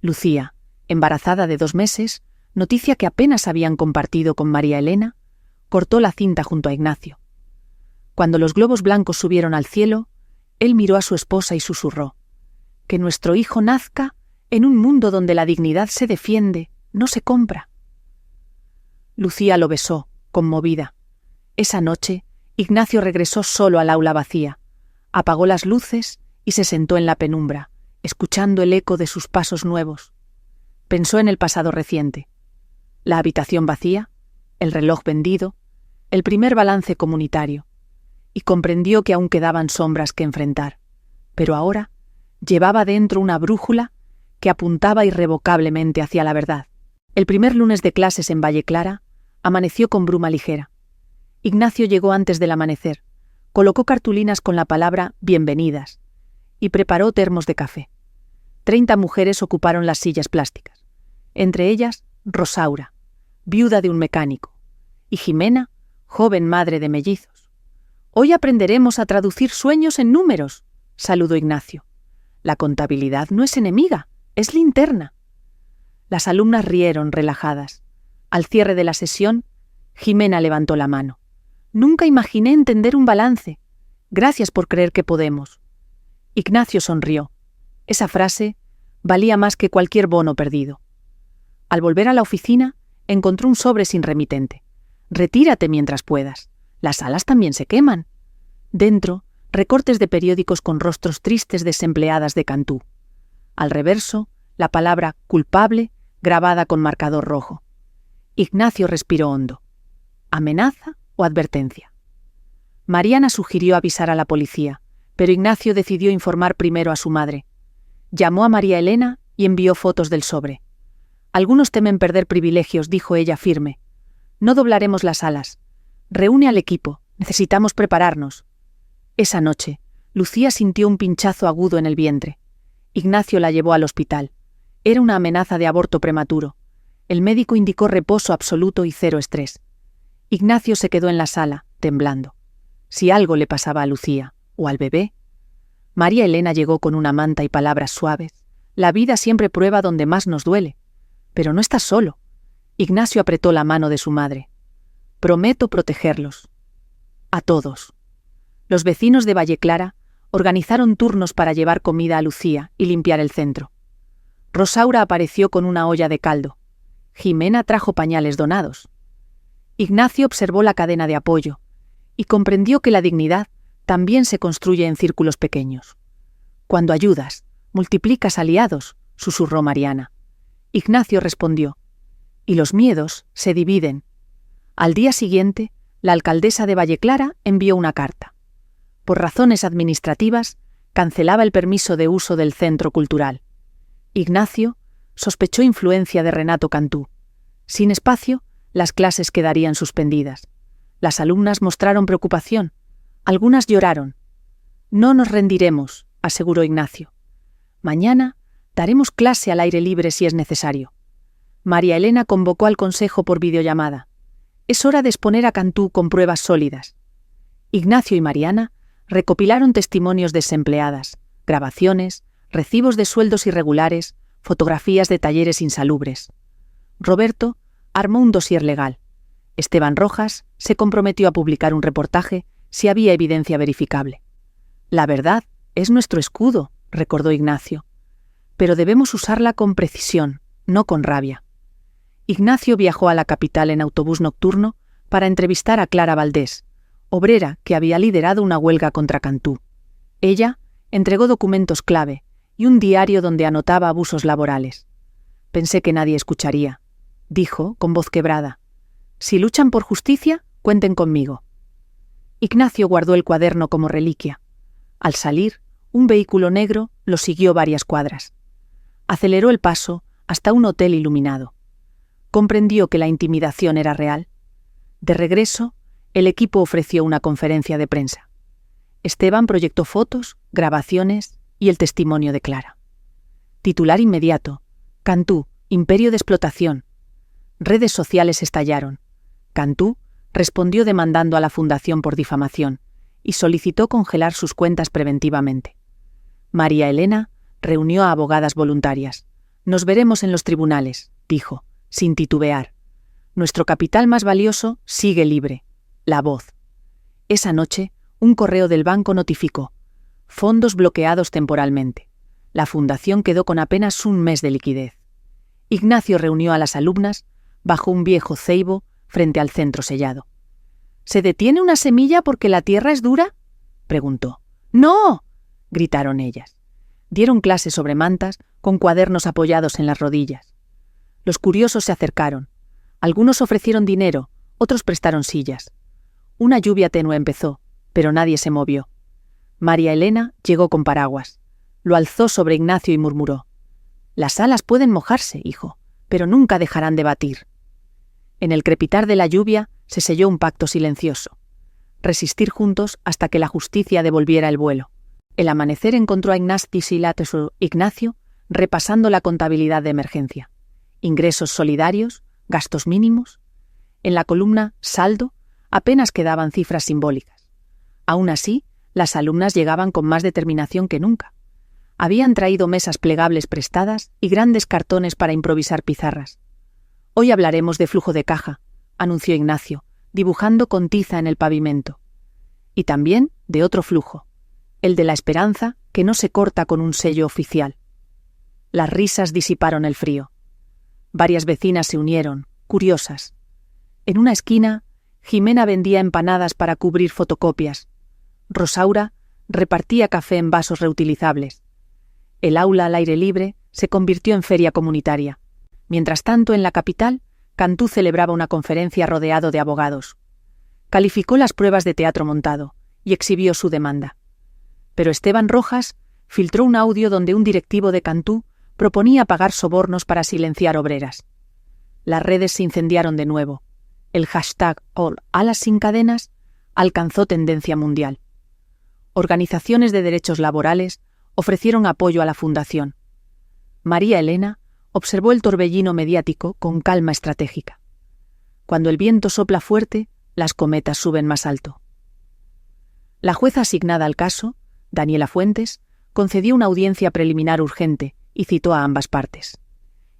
S1: Lucía, embarazada de 2 meses, noticia que apenas habían compartido con María Elena, cortó la cinta junto a Ignacio. Cuando los globos blancos subieron al cielo, él miró a su esposa y susurró: «Que nuestro hijo nazca en un mundo donde la dignidad se defiende, no se compra». Lucía lo besó, conmovida. Esa noche, Ignacio regresó solo al aula vacía, apagó las luces y se sentó en la penumbra, escuchando el eco de sus pasos nuevos. Pensó en el pasado reciente. La habitación vacía, el reloj vendido, el primer balance comunitario, y comprendió que aún quedaban sombras que enfrentar. Pero ahora llevaba dentro una brújula que apuntaba irrevocablemente hacia la verdad. El primer lunes de clases en Valle Clara amaneció con bruma ligera. Ignacio llegó antes del amanecer, colocó cartulinas con la palabra «bienvenidas» y preparó termos de café. 30 mujeres ocuparon las sillas plásticas, entre ellas Rosaura, viuda de un mecánico, y Jimena, joven madre de mellizos. «Hoy aprenderemos a traducir sueños en números», saludó Ignacio. «La contabilidad no es enemiga, es linterna». Las alumnas rieron relajadas. Al cierre de la sesión, Jimena levantó la mano. «Nunca imaginé entender un balance. Gracias por creer que podemos». Ignacio sonrió. Esa frase valía más que cualquier bono perdido. Al volver a la oficina, encontró un sobre sin remitente. «Retírate mientras puedas. Las alas también se queman». Dentro, recortes de periódicos con rostros tristes desempleadas de Cantú. Al reverso, la palabra «culpable» grabada con marcador rojo. Ignacio respiró hondo. ¿Amenaza o advertencia? Mariana sugirió avisar a la policía, pero Ignacio decidió informar primero a su madre. Llamó a María Elena y envió fotos del sobre. «Algunos temen perder privilegios», dijo ella firme. «No doblaremos las alas. Reúne al equipo. Necesitamos prepararnos». Esa noche, Lucía sintió un pinchazo agudo en el vientre. Ignacio la llevó al hospital. Era una amenaza de aborto prematuro. El médico indicó reposo absoluto y 0 estrés. Ignacio se quedó en la sala, temblando. Si algo le pasaba a Lucía, o al bebé. María Elena llegó con una manta y palabras suaves. «La vida siempre prueba donde más nos duele. Pero no estás solo». Ignacio apretó la mano de su madre. «Prometo protegerlos. A todos». Los vecinos de Valle Clara organizaron turnos para llevar comida a Lucía y limpiar el centro. Rosaura apareció con una olla de caldo. Jimena trajo pañales donados. Ignacio observó la cadena de apoyo y comprendió que la dignidad también se construye en círculos pequeños. «Cuando ayudas, multiplicas aliados», susurró Mariana. Ignacio respondió: «Y los miedos se dividen». Al día siguiente, la alcaldesa de Valle Clara envió una carta. Por razones administrativas, cancelaba el permiso de uso del centro cultural. Ignacio sospechó influencia de Renato Cantú. Sin espacio, las clases quedarían suspendidas. Las alumnas mostraron preocupación. Algunas lloraron. No nos rendiremos, aseguró Ignacio. Mañana daremos clase al aire libre si es necesario. María Elena convocó al consejo por videollamada. Es hora de exponer a Cantú con pruebas sólidas. Ignacio y Mariana recopilaron testimonios desempleadas, grabaciones, recibos de sueldos irregulares, fotografías de talleres insalubres. Roberto armó un dossier legal. Esteban Rojas se comprometió a publicar un reportaje si había evidencia verificable. La verdad es nuestro escudo, recordó Ignacio. Pero debemos usarla con precisión, no con rabia. Ignacio viajó a la capital en autobús nocturno para entrevistar a Clara Valdés, obrera que había liderado una huelga contra Cantú. Ella entregó documentos clave y un diario donde anotaba abusos laborales. Pensé que nadie escucharía, dijo con voz quebrada. Si luchan por justicia, cuenten conmigo. Ignacio guardó el cuaderno como reliquia. Al salir, un vehículo negro lo siguió varias cuadras. Aceleró el paso hasta un hotel iluminado. Comprendió que la intimidación era real. De regreso, el equipo ofreció una conferencia de prensa. Esteban proyectó fotos, grabaciones y el testimonio de Clara. Titular inmediato: Cantú, imperio de explotación. Redes sociales estallaron. Cantú respondió demandando a la Fundación por difamación y solicitó congelar sus cuentas preventivamente. María Elena reunió a abogadas voluntarias. Nos veremos en los tribunales, dijo, sin titubear. Nuestro capital más valioso sigue libre, la voz. Esa noche, un correo del banco notificó: fondos bloqueados temporalmente. La fundación quedó con apenas un mes de liquidez. Ignacio reunió a las alumnas bajo un viejo ceibo frente al centro sellado. ¿Se detiene una semilla porque la tierra es dura?, preguntó. ¡No!, gritaron ellas. Dieron clases sobre mantas con cuadernos apoyados en las rodillas. Los curiosos se acercaron. Algunos ofrecieron dinero, otros prestaron sillas. Una lluvia tenue empezó, pero nadie se movió. María Elena llegó con paraguas. Lo alzó sobre Ignacio y murmuró: «Las alas pueden mojarse, hijo, pero nunca dejarán de batir». En el crepitar de la lluvia se selló un pacto silencioso. Resistir juntos hasta que la justicia devolviera el vuelo. El amanecer encontró a Ignacio repasando la contabilidad de emergencia. Ingresos solidarios, gastos mínimos. En la columna saldo apenas quedaban cifras simbólicas. Aún así, las alumnas llegaban con más determinación que nunca. Habían traído mesas plegables prestadas y grandes cartones para improvisar pizarras. «Hoy hablaremos de flujo de caja», anunció Ignacio, dibujando con tiza en el pavimento. «Y también de otro flujo, el de la esperanza que no se corta con un sello oficial». Las risas disiparon el frío. Varias vecinas se unieron, curiosas. En una esquina, Jimena vendía empanadas para cubrir fotocopias. Rosaura repartía café en vasos reutilizables. El aula al aire libre se convirtió en feria comunitaria. Mientras tanto, en la capital, Cantú celebraba una conferencia rodeado de abogados. Calificó las pruebas de teatro montado y exhibió su demanda. Pero Esteban Rojas filtró un audio donde un directivo de Cantú proponía pagar sobornos para silenciar obreras. Las redes se incendiaron de nuevo. El hashtag #Alas sin cadenas alcanzó tendencia mundial. Organizaciones de derechos laborales ofrecieron apoyo a la fundación. María Elena observó el torbellino mediático con calma estratégica. Cuando el viento sopla fuerte, las cometas suben más alto. La jueza asignada al caso, Daniela Fuentes, concedió una audiencia preliminar urgente y citó a ambas partes.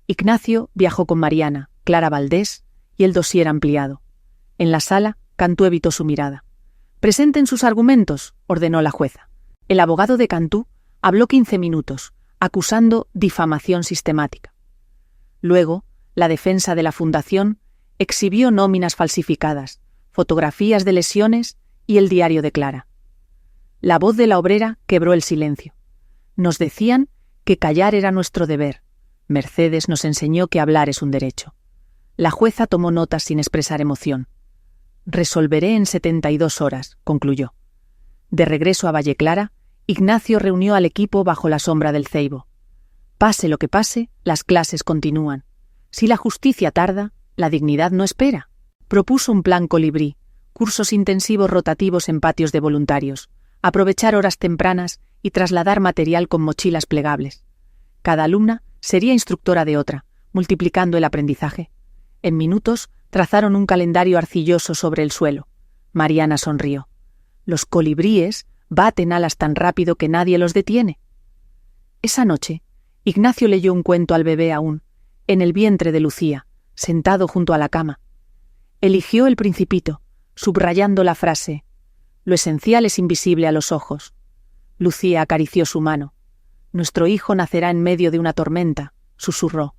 S1: Ignacio viajó con Mariana, Clara Valdés y el dossier ampliado. En la sala, Cantú evitó su mirada. «Presenten sus argumentos», ordenó la jueza. El abogado de Cantú habló 15 minutos, acusando difamación sistemática. Luego, la defensa de la fundación exhibió nóminas falsificadas, fotografías de lesiones y el diario de Clara. La voz de la obrera quebró el silencio. Nos decían que callar era nuestro deber. Mercedes nos enseñó que hablar es un derecho. La jueza tomó notas sin expresar emoción. «Resolveré en 72 horas», concluyó. De regreso a Valle Clara, Ignacio reunió al equipo bajo la sombra del ceibo. Pase lo que pase, las clases continúan. Si la justicia tarda, la dignidad no espera. Propuso un plan colibrí, cursos intensivos rotativos en patios de voluntarios, aprovechar horas tempranas y trasladar material con mochilas plegables. Cada alumna sería instructora de otra, multiplicando el aprendizaje. En minutos trazaron un calendario arcilloso sobre el suelo. Mariana sonrió. Los colibríes baten alas tan rápido que nadie los detiene. Esa noche, Ignacio leyó un cuento al bebé aún, en el vientre de Lucía, sentado junto a la cama. Eligió El Principito, subrayando la frase: «Lo esencial es invisible a los ojos». Lucía acarició su mano. «Nuestro hijo nacerá en medio de una tormenta», susurró.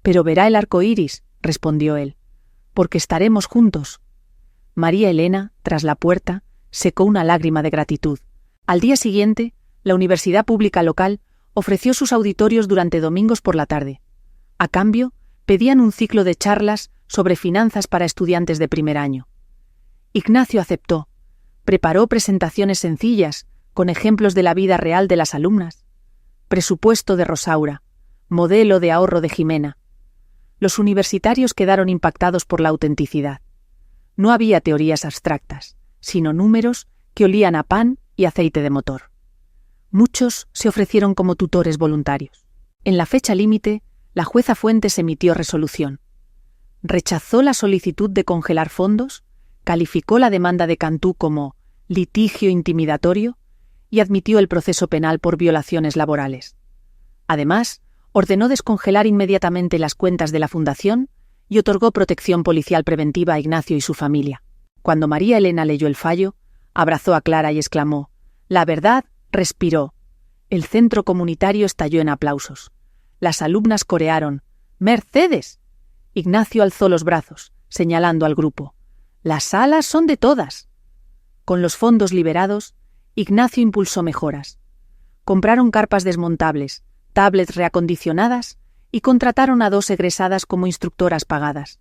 S1: «Pero verá el arco iris», respondió él, «porque estaremos juntos». María Elena, tras la puerta, secó una lágrima de gratitud. Al día siguiente, la universidad pública local ofreció sus auditorios durante domingos por la tarde. A cambio, pedían un ciclo de charlas sobre finanzas para estudiantes de primer año. Ignacio aceptó. Preparó presentaciones sencillas, con ejemplos de la vida real de las alumnas. Presupuesto de Rosaura. Modelo de ahorro de Jimena. Los universitarios quedaron impactados por la autenticidad. No había teorías abstractas, sino números que olían a pan y aceite de motor. Muchos se ofrecieron como tutores voluntarios. En la fecha límite, la jueza Fuentes emitió resolución. Rechazó la solicitud de congelar fondos, calificó la demanda de Cantú como litigio intimidatorio y admitió el proceso penal por violaciones laborales. Además, ordenó descongelar inmediatamente las cuentas de la fundación y otorgó protección policial preventiva a Ignacio y su familia. Cuando María Elena leyó el fallo, abrazó a Clara y exclamó: «La verdad», respiró. El centro comunitario estalló en aplausos. Las alumnas corearon: «¡Mercedes!». Ignacio alzó los brazos, señalando al grupo: «Las salas son de todas». Con los fondos liberados, Ignacio impulsó mejoras. Compraron carpas desmontables, tablets reacondicionadas y contrataron a 2 egresadas como instructoras pagadas.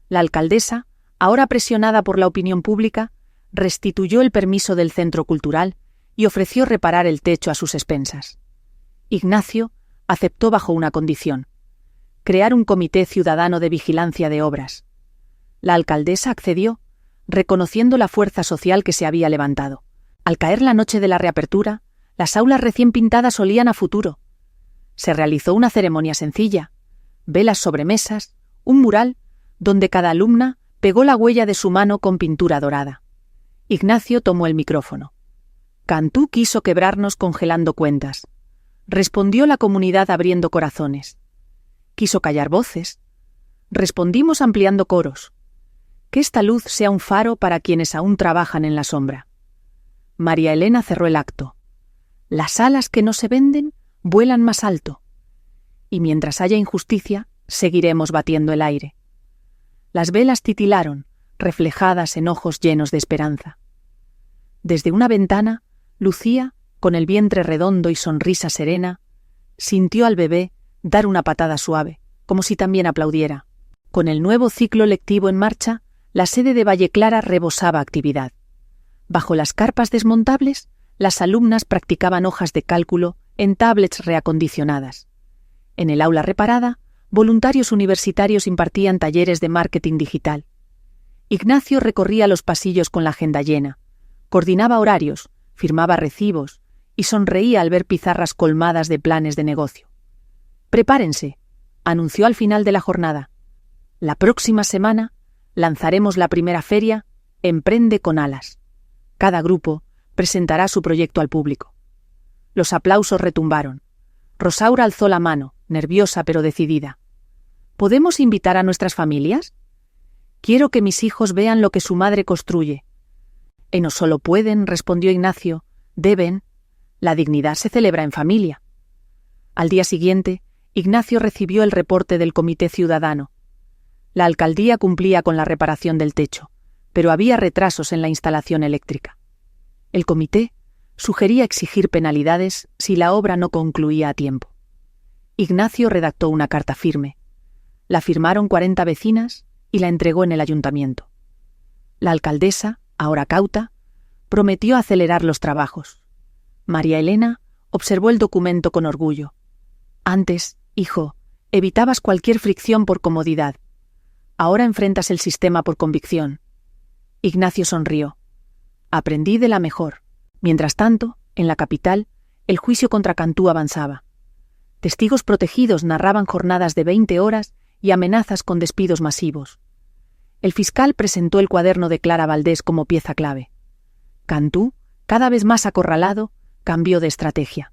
S1: La alcaldesa, ahora presionada por la opinión pública, restituyó el permiso del centro cultural y ofreció reparar el techo a sus expensas. Ignacio aceptó bajo una condición: crear un comité ciudadano de vigilancia de obras. La alcaldesa accedió, reconociendo la fuerza social que se había levantado. Al caer la noche de la reapertura, las aulas recién pintadas olían a futuro. Se realizó una ceremonia sencilla: velas sobre mesas, un mural, donde cada alumna pegó la huella de su mano con pintura dorada. Ignacio tomó el micrófono. «Cantú quiso quebrarnos congelando cuentas. Respondió la comunidad abriendo corazones. Quiso callar voces. Respondimos ampliando coros. Que esta luz sea un faro para quienes aún trabajan en la sombra». María Elena cerró el acto. «Las alas que no se venden vuelan más alto. Y mientras haya injusticia, seguiremos batiendo el aire». Las velas titilaron, reflejadas en ojos llenos de esperanza. Desde una ventana, Lucía, con el vientre redondo y sonrisa serena, sintió al bebé dar una patada suave, como si también aplaudiera. Con el nuevo ciclo lectivo en marcha, la sede de Valle Clara rebosaba actividad. Bajo las carpas desmontables, las alumnas practicaban hojas de cálculo en tablets reacondicionadas. En el aula reparada, voluntarios universitarios impartían talleres de marketing digital. Ignacio recorría los pasillos con la agenda llena, coordinaba horarios, firmaba recibos y sonreía al ver pizarras colmadas de planes de negocio. «Prepárense», anunció al final de la jornada. «La próxima semana lanzaremos la primera feria Emprende con Alas. Cada grupo presentará su proyecto al público». Los aplausos retumbaron. Rosaura alzó la mano, nerviosa pero decidida. «¿Podemos invitar a nuestras familias? Quiero que mis hijos vean lo que su madre construye». «No solo pueden», respondió Ignacio, «deben. La dignidad se celebra en familia». Al día siguiente, Ignacio recibió el reporte del Comité Ciudadano. La alcaldía cumplía con la reparación del techo, pero había retrasos en la instalación eléctrica. El comité sugería exigir penalidades si la obra no concluía a tiempo. Ignacio redactó una carta firme. La firmaron 40 vecinas y la entregó en el ayuntamiento. La alcaldesa, ahora cauta, prometió acelerar los trabajos. María Elena observó el documento con orgullo. «Antes, hijo, evitabas cualquier fricción por comodidad. Ahora enfrentas el sistema por convicción». Ignacio sonrió. «Aprendí de la mejor. Mientras tanto, en la capital, el juicio contra Cantú avanzaba. Testigos protegidos narraban jornadas de 20 horas y amenazas con despidos masivos. El fiscal presentó el cuaderno de Clara Valdés como pieza clave. Cantú, cada vez más acorralado, cambió de estrategia.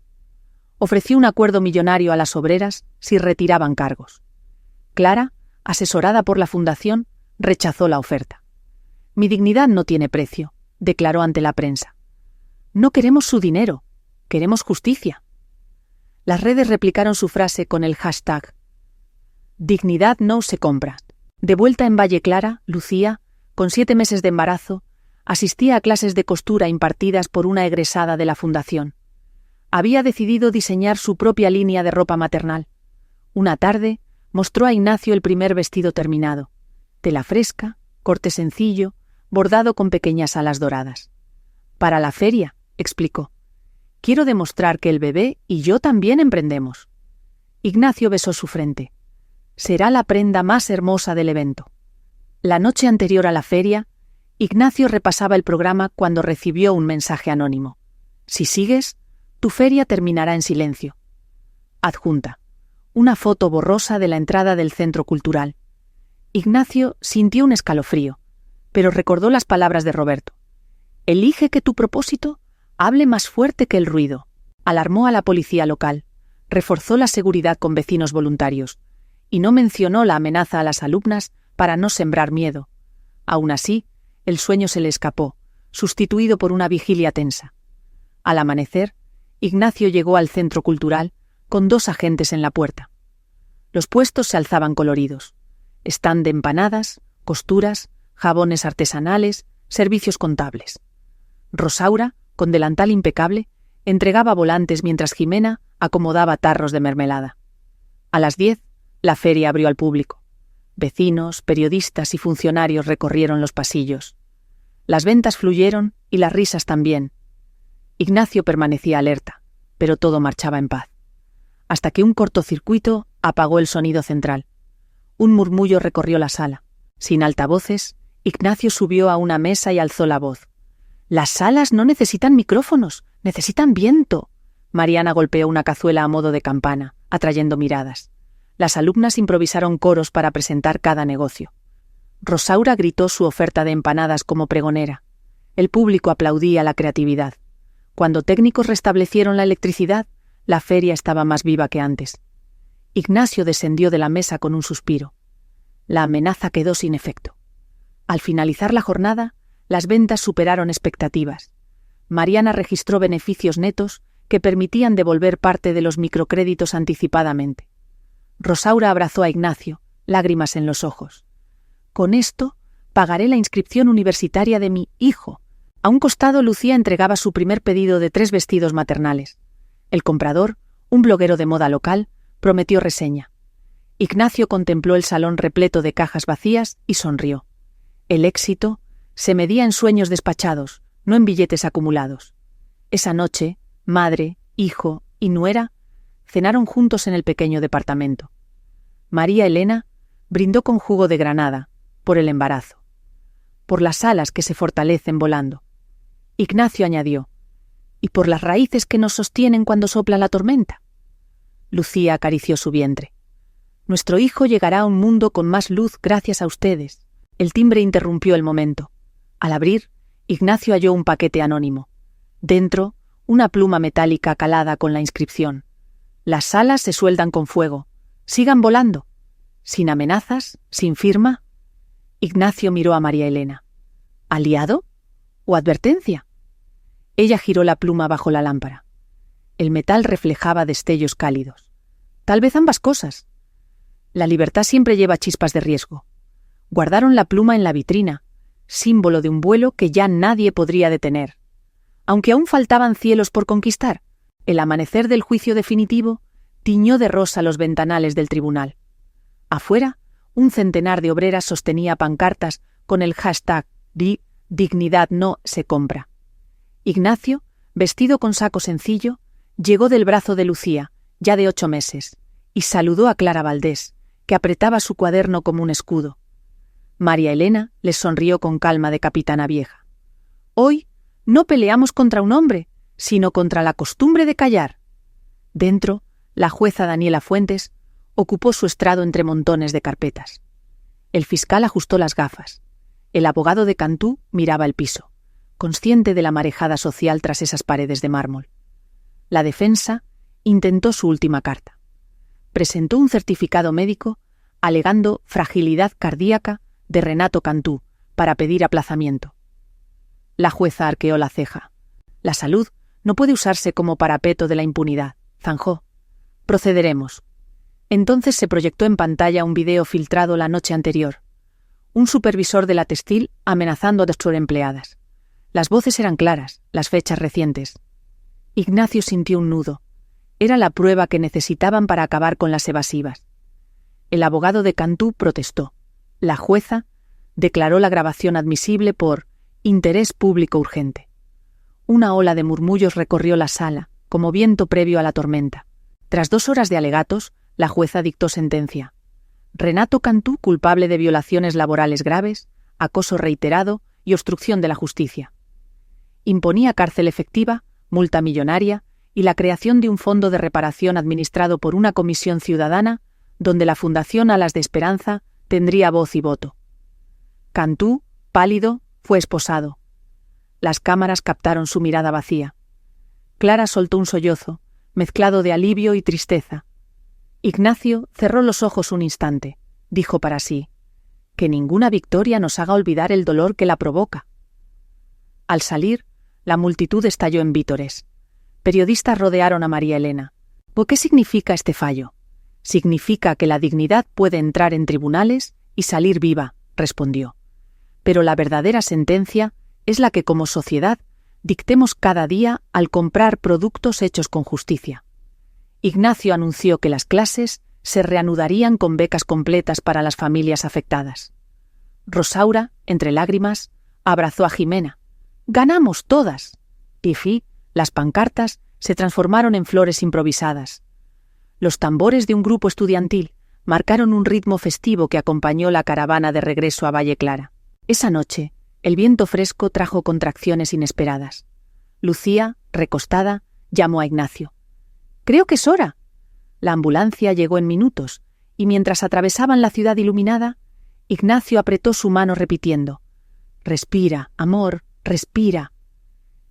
S1: Ofreció un acuerdo millonario a las obreras si retiraban cargos. Clara, asesorada por la fundación, rechazó la oferta. «Mi dignidad no tiene precio», declaró ante la prensa. «No queremos su dinero, queremos justicia». Las redes replicaron su frase con el hashtag «Dignidad no se compra». De vuelta en Valle Clara, Lucía, con 7 meses de embarazo, asistía a clases de costura impartidas por una egresada de la fundación. Había decidido diseñar su propia línea de ropa maternal. Una tarde, mostró a Ignacio el primer vestido terminado. Tela fresca, corte sencillo, bordado con pequeñas alas doradas. «Para la feria», explicó. «Quiero demostrar que el bebé y yo también emprendemos». Ignacio besó su frente. «Será la prenda más hermosa del evento». La noche anterior a la feria, Ignacio repasaba el programa cuando recibió un mensaje anónimo. «Si sigues, tu feria terminará en silencio». Adjunta. Una foto borrosa de la entrada del centro cultural. Ignacio sintió un escalofrío, pero recordó las palabras de Roberto. «Elige que tu propósito hable más fuerte que el ruido». Alarmó a la policía local, reforzó la seguridad con vecinos voluntarios, y no mencionó la amenaza a las alumnas para no sembrar miedo. Aún así, el sueño se le escapó, sustituido por una vigilia tensa. Al amanecer, Ignacio llegó al centro cultural con 2 agentes en la puerta. Los puestos se alzaban coloridos. Stand de empanadas, costuras, jabones artesanales, servicios contables. Rosaura, con delantal impecable, entregaba volantes mientras Jimena acomodaba tarros de mermelada. A las 10, la feria abrió al público. Vecinos, periodistas y funcionarios recorrieron los pasillos. Las ventas fluyeron y las risas también. Ignacio permanecía alerta, pero todo marchaba en paz. Hasta que un cortocircuito apagó el sonido central. Un murmullo recorrió la sala. Sin altavoces, Ignacio subió a una mesa y alzó la voz. «Las salas no necesitan micrófonos, necesitan viento». Mariana golpeó una cazuela a modo de campana, atrayendo miradas. Las alumnas improvisaron coros para presentar cada negocio. Rosaura gritó su oferta de empanadas como pregonera. El público aplaudía la creatividad. Cuando técnicos restablecieron la electricidad, la feria estaba más viva que antes. Ignacio descendió de la mesa con un suspiro. La amenaza quedó sin efecto. Al finalizar la jornada, las ventas superaron expectativas. Mariana registró beneficios netos que permitían devolver parte de los microcréditos anticipadamente. Rosaura abrazó a Ignacio, lágrimas en los ojos. «Con esto, pagaré la inscripción universitaria de mi hijo». A un costado, Lucía entregaba su primer pedido de 3 vestidos maternales. El comprador, un bloguero de moda local, prometió reseña. Ignacio contempló el salón repleto de cajas vacías y sonrió. El éxito se medía en sueños despachados, no en billetes acumulados. Esa noche, madre, hijo y nuera cenaron juntos en el pequeño departamento. María Elena brindó con jugo de granada, por el embarazo, por las alas que se fortalecen volando. Ignacio añadió, «¿Y por las raíces que nos sostienen cuando sopla la tormenta?». Lucía acarició su vientre. «Nuestro hijo llegará a un mundo con más luz gracias a ustedes». El timbre interrumpió el momento. Al abrir, Ignacio halló un paquete anónimo. Dentro, una pluma metálica calada con la inscripción: «Las alas se sueldan con fuego. Sigan volando». ¿Sin amenazas? ¿Sin firma? Ignacio miró a María Elena. ¿Aliado? ¿O advertencia? Ella giró la pluma bajo la lámpara. El metal reflejaba destellos cálidos. Tal vez ambas cosas. La libertad siempre lleva chispas de riesgo. Guardaron la pluma en la vitrina, símbolo de un vuelo que ya nadie podría detener. Aunque aún faltaban cielos por conquistar, el amanecer del juicio definitivo tiñó de rosa los ventanales del tribunal. Afuera, un centenar de obreras sostenía pancartas con el hashtag «Dignidad no se compra». Ignacio, vestido con saco sencillo, llegó del brazo de Lucía, ya de 8 meses, y saludó a Clara Valdés, que apretaba su cuaderno como un escudo. María Elena les sonrió con calma de capitana vieja. «Hoy No peleamos contra un hombre, sino contra la costumbre de callar. Dentro, la jueza Daniela Fuentes ocupó su estrado entre montones de carpetas. El fiscal ajustó las gafas. El abogado de Cantú miraba el piso, consciente de la marejada social tras esas paredes de mármol. La defensa intentó su última carta. Presentó un certificado médico alegando fragilidad cardíaca de Renato Cantú para pedir aplazamiento. La jueza arqueó la ceja. La salud no puede usarse como parapeto de la impunidad, zanjó. Procederemos. Entonces se proyectó en pantalla un video filtrado la noche anterior. Un supervisor de la textil amenazando a sus empleadas. Las voces eran claras, las fechas recientes. Ignacio sintió un nudo. Era la prueba que necesitaban para acabar con las evasivas. El abogado de Cantú protestó. La jueza declaró la grabación admisible por interés público urgente. Una ola de murmullos recorrió la sala, como viento previo a la tormenta. Tras 2 horas de alegatos, la jueza dictó sentencia. Renato Cantú culpable de violaciones laborales graves, acoso reiterado y obstrucción de la justicia. Imponía cárcel efectiva, multa millonaria y la creación de un fondo de reparación administrado por una comisión ciudadana donde la Fundación Alas de Esperanza tendría voz y voto. Cantú, pálido, fue esposado. Las cámaras captaron su mirada vacía. Clara soltó un sollozo, mezclado de alivio y tristeza. Ignacio cerró los ojos un instante. Dijo para sí: que ninguna victoria nos haga olvidar el dolor que la provoca. Al salir, la multitud estalló en vítores. Periodistas rodearon a María Elena. ¿Por qué significa este fallo? Significa que la dignidad puede entrar en tribunales y salir viva, respondió. Pero la verdadera sentencia es la que como sociedad dictemos cada día al comprar productos hechos con justicia. Ignacio anunció que las clases se reanudarían con becas completas para las familias afectadas. Rosaura, entre lágrimas, abrazó a Jimena. ¡Ganamos todas! Pifí, las pancartas se transformaron en flores improvisadas. Los tambores de un grupo estudiantil marcaron un ritmo festivo que acompañó la caravana de regreso a Valle Clara. Esa noche, el viento fresco trajo contracciones inesperadas. Lucía, recostada, llamó a Ignacio. «Creo que es hora». La ambulancia llegó en minutos, y mientras atravesaban la ciudad iluminada, Ignacio apretó su mano repitiendo: «Respira, amor, respira».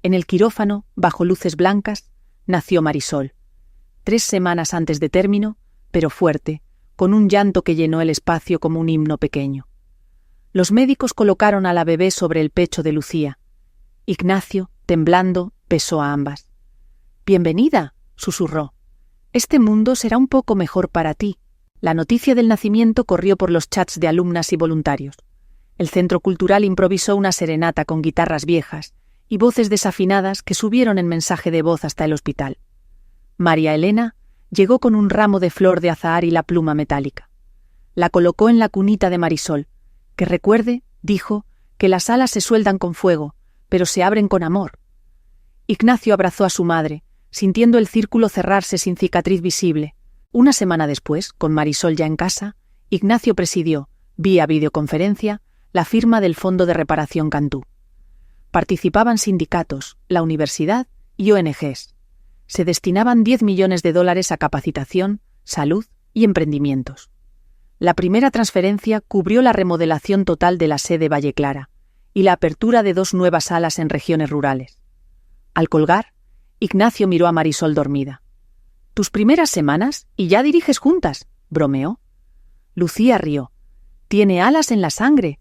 S1: En el quirófano, bajo luces blancas, nació Marisol. 3 semanas antes de término, pero fuerte, con un llanto que llenó el espacio como un himno pequeño. Los médicos colocaron a la bebé sobre el pecho de Lucía. Ignacio, temblando, besó a ambas. «Bienvenida», susurró. «Este mundo será un poco mejor para ti». La noticia del nacimiento corrió por los chats de alumnas y voluntarios. El Centro Cultural improvisó una serenata con guitarras viejas y voces desafinadas que subieron en mensaje de voz hasta el hospital. María Elena llegó con un ramo de flor de azahar y la pluma metálica. La colocó en la cunita de Marisol, que recuerde, dijo, que las alas se sueldan con fuego, pero se abren con amor. Ignacio abrazó a su madre, sintiendo el círculo cerrarse sin cicatriz visible. Una semana después, con Marisol ya en casa, Ignacio presidió, vía videoconferencia, la firma del Fondo de Reparación Cantú. Participaban sindicatos, la universidad y ONGs. Se destinaban $10 millones a capacitación, salud y emprendimientos. La primera transferencia cubrió la remodelación total de la sede Valle Clara y la apertura de 2 nuevas salas en regiones rurales. Al colgar, Ignacio miró a Marisol dormida. «Tus primeras semanas y ya diriges juntas», bromeó. Lucía rió. «Tiene alas en la sangre».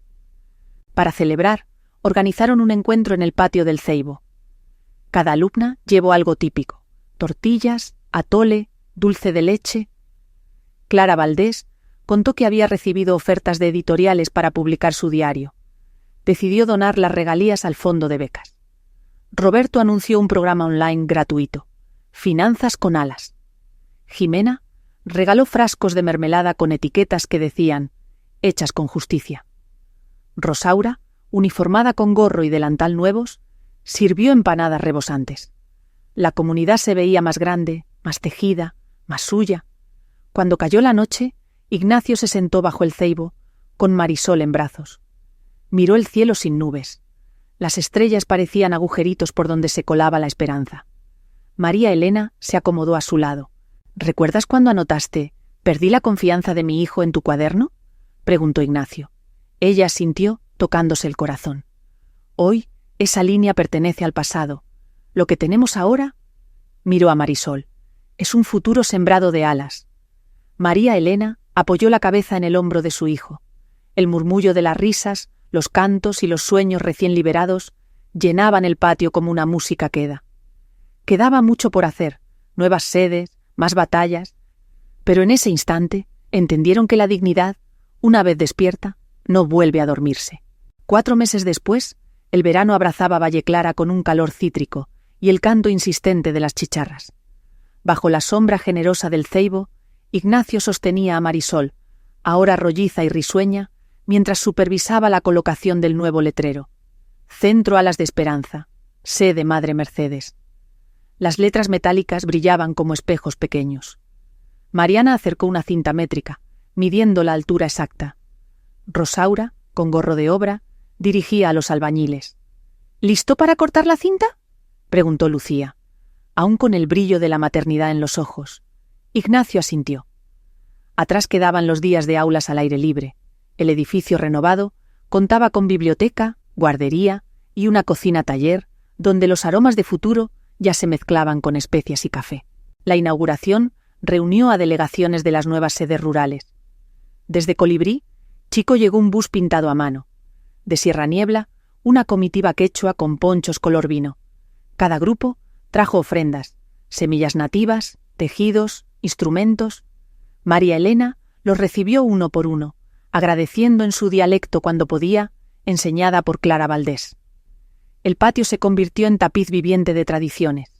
S1: Para celebrar, organizaron un encuentro en el patio del Ceibo. Cada alumna llevó algo típico: tortillas, atole, dulce de leche. Clara Valdés contó que había recibido ofertas de editoriales para publicar su diario. Decidió donar las regalías al fondo de becas. Roberto anunció un programa online gratuito: Finanzas con alas. Jimena regaló frascos de mermelada con etiquetas que decían: hechas con justicia. Rosaura, uniformada con gorro y delantal nuevos, sirvió empanadas rebosantes. La comunidad se veía más grande, más tejida, más suya. Cuando cayó la noche, Ignacio se sentó bajo el ceibo, con Marisol en brazos. Miró el cielo sin nubes. Las estrellas parecían agujeritos por donde se colaba la esperanza. María Elena se acomodó a su lado. ¿Recuerdas cuando anotaste «Perdí la confianza de mi hijo» en tu cuaderno?, preguntó Ignacio. Ella asintió, tocándose el corazón. Hoy, esa línea pertenece al pasado. Lo que tenemos ahora, miró a Marisol, es un futuro sembrado de alas. María Elena apoyó la cabeza en el hombro de su hijo. El murmullo de las risas, los cantos y los sueños recién liberados llenaban el patio como una música queda. Quedaba mucho por hacer, nuevas sedes, más batallas, pero en ese instante entendieron que la dignidad, una vez despierta, no vuelve a dormirse. 4 meses después, el verano abrazaba Valle Clara con un calor cítrico y el canto insistente de las chicharras. Bajo la sombra generosa del ceibo, Ignacio sostenía a Marisol, ahora rolliza y risueña, mientras supervisaba la colocación del nuevo letrero. Centro Alas de Esperanza, sede Madre Mercedes. Las letras metálicas brillaban como espejos pequeños. Mariana acercó una cinta métrica, midiendo la altura exacta. Rosaura, con gorro de obra, dirigía a los albañiles. ¿Listo para cortar la cinta?, preguntó Lucía, aún con el brillo de la maternidad en los ojos. Ignacio asintió. Atrás quedaban los días de aulas al aire libre. El edificio renovado contaba con biblioteca, guardería y una cocina-taller donde los aromas de futuro ya se mezclaban con especias y café. La inauguración reunió a delegaciones de las nuevas sedes rurales. Desde Colibrí, Chico llegó un bus pintado a mano. De Sierra Niebla, una comitiva quechua con ponchos color vino. Cada grupo trajo ofrendas, semillas nativas, tejidos, instrumentos. María Elena los recibió uno por uno, agradeciendo en su dialecto cuando podía, enseñada por Clara Valdés. El patio se convirtió en tapiz viviente de tradiciones.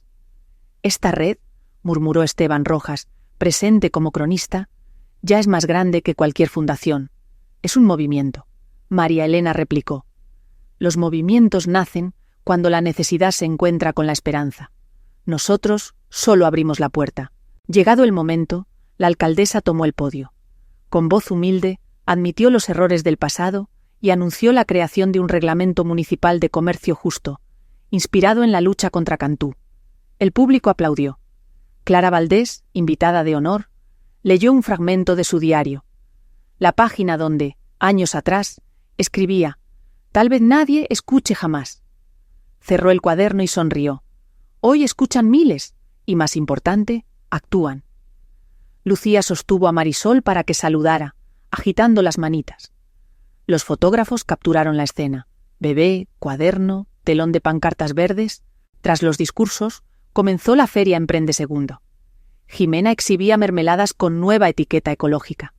S1: Esta red, murmuró Esteban Rojas, presente como cronista, ya es más grande que cualquier fundación. Es un movimiento. María Elena replicó. Los movimientos nacen cuando la necesidad se encuentra con la esperanza. Nosotros solo abrimos la puerta. Llegado el momento, la alcaldesa tomó el podio. Con voz humilde, admitió los errores del pasado y anunció la creación de un reglamento municipal de comercio justo, inspirado en la lucha contra Cantú. El público aplaudió. Clara Valdés, invitada de honor, leyó un fragmento de su diario. La página donde, años atrás, escribía: «Tal vez nadie escuche jamás». Cerró el cuaderno y sonrió. Hoy escuchan miles y, más importante, actúan. Lucía sostuvo a Marisol para que saludara, agitando las manitas. Los fotógrafos capturaron la escena. Bebé, cuaderno, telón de pancartas verdes. Tras los discursos, comenzó la feria Emprende Segundo. Jimena exhibía mermeladas con nueva etiqueta ecológica.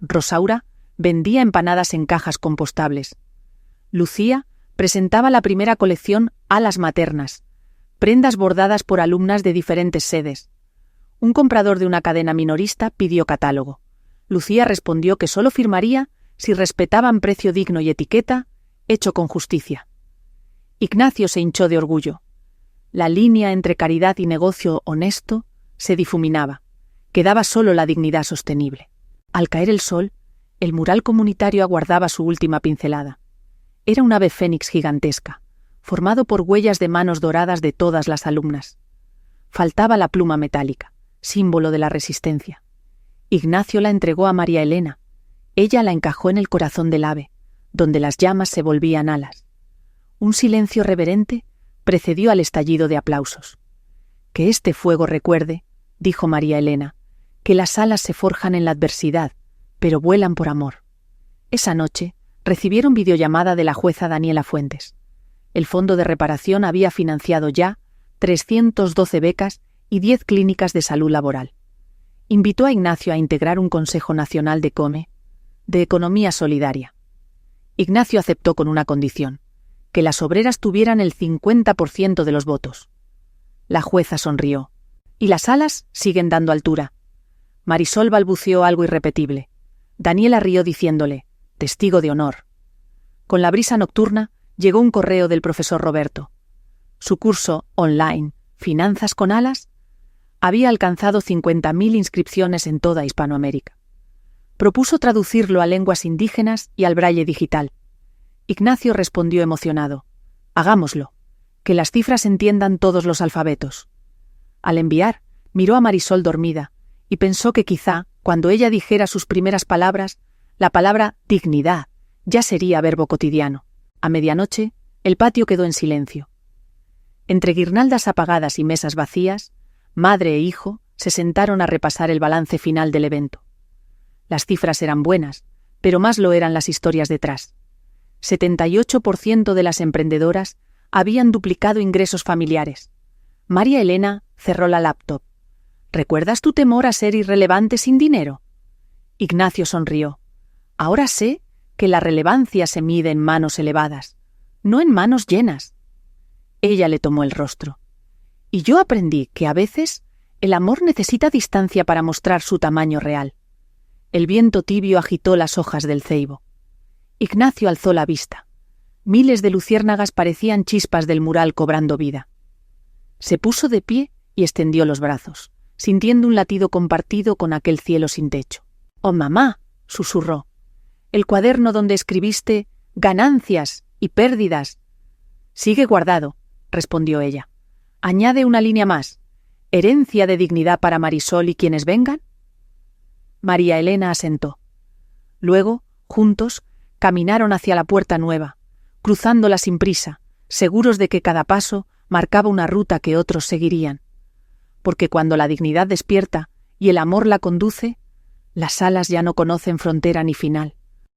S1: Rosaura vendía empanadas en cajas compostables. Lucía presentaba la primera colección Alas Maternas, prendas bordadas por alumnas de diferentes sedes. Un comprador de una cadena minorista pidió catálogo. Lucía respondió que solo firmaría si respetaban precio digno y etiqueta, hecho con justicia. Ignacio se hinchó de orgullo. La línea entre caridad y negocio honesto se difuminaba. Quedaba solo la dignidad sostenible. Al caer el sol, el mural comunitario aguardaba su última pincelada. Era un ave fénix gigantesca, formado por huellas de manos doradas de todas las alumnas. Faltaba la pluma metálica, símbolo de la resistencia. Ignacio la entregó a María Elena. Ella la encajó en el corazón del ave, donde las llamas se volvían alas. Un silencio reverente precedió al estallido de aplausos. Que este fuego recuerde, dijo María Elena, que las alas se forjan en la adversidad, pero vuelan por amor. Esa noche recibieron videollamada de la jueza Daniela Fuentes. El Fondo de Reparación había financiado ya 312 becas y 10 clínicas de salud laboral. Invitó a Ignacio a integrar un Consejo Nacional de de Economía Solidaria. Ignacio aceptó con una condición: que las obreras tuvieran el 50% de los votos. La jueza sonrió. Y las alas siguen dando altura. Marisol balbuceó algo irrepetible. Daniela rió diciéndole: testigo de honor. Con la brisa nocturna llegó un correo del profesor Roberto. Su curso online, Finanzas con Alas, había alcanzado 50.000 inscripciones en toda Hispanoamérica. Propuso traducirlo a lenguas indígenas y al braille digital. Ignacio respondió emocionado: Hagámoslo. Que las cifras entiendan todos los alfabetos. Al enviar, miró a Marisol dormida, y pensó que quizá, cuando ella dijera sus primeras palabras, la palabra dignidad ya sería verbo cotidiano. A medianoche, el patio quedó en silencio. Entre guirnaldas apagadas y mesas vacías, madre e hijo se sentaron a repasar el balance final del evento. Las cifras eran buenas, pero más lo eran las historias detrás. 78% de las emprendedoras habían duplicado ingresos familiares. María Elena cerró la laptop. ¿Recuerdas tu temor a ser irrelevante sin dinero? Ignacio sonrió. Ahora sé que la relevancia se mide en manos elevadas, no en manos llenas. Ella le tomó el rostro. Y yo aprendí que a veces el amor necesita distancia para mostrar su tamaño real. El viento tibio agitó las hojas del ceibo. Ignacio alzó la vista. Miles de luciérnagas parecían chispas del mural cobrando vida. Se puso de pie y extendió los brazos, sintiendo un latido compartido con aquel cielo sin techo. «Oh, mamá», susurró, «el cuaderno donde escribiste ganancias y pérdidas». «Sigue guardado», respondió ella. «Añade una línea más. ¿Herencia de dignidad para Marisol y quienes vengan?» María Elena asentó. Luego, juntos, caminaron hacia la puerta nueva, cruzándola sin prisa, seguros de que cada paso marcaba una ruta que otros seguirían. Porque cuando la dignidad despierta y el amor la conduce, las alas ya no conocen frontera ni final.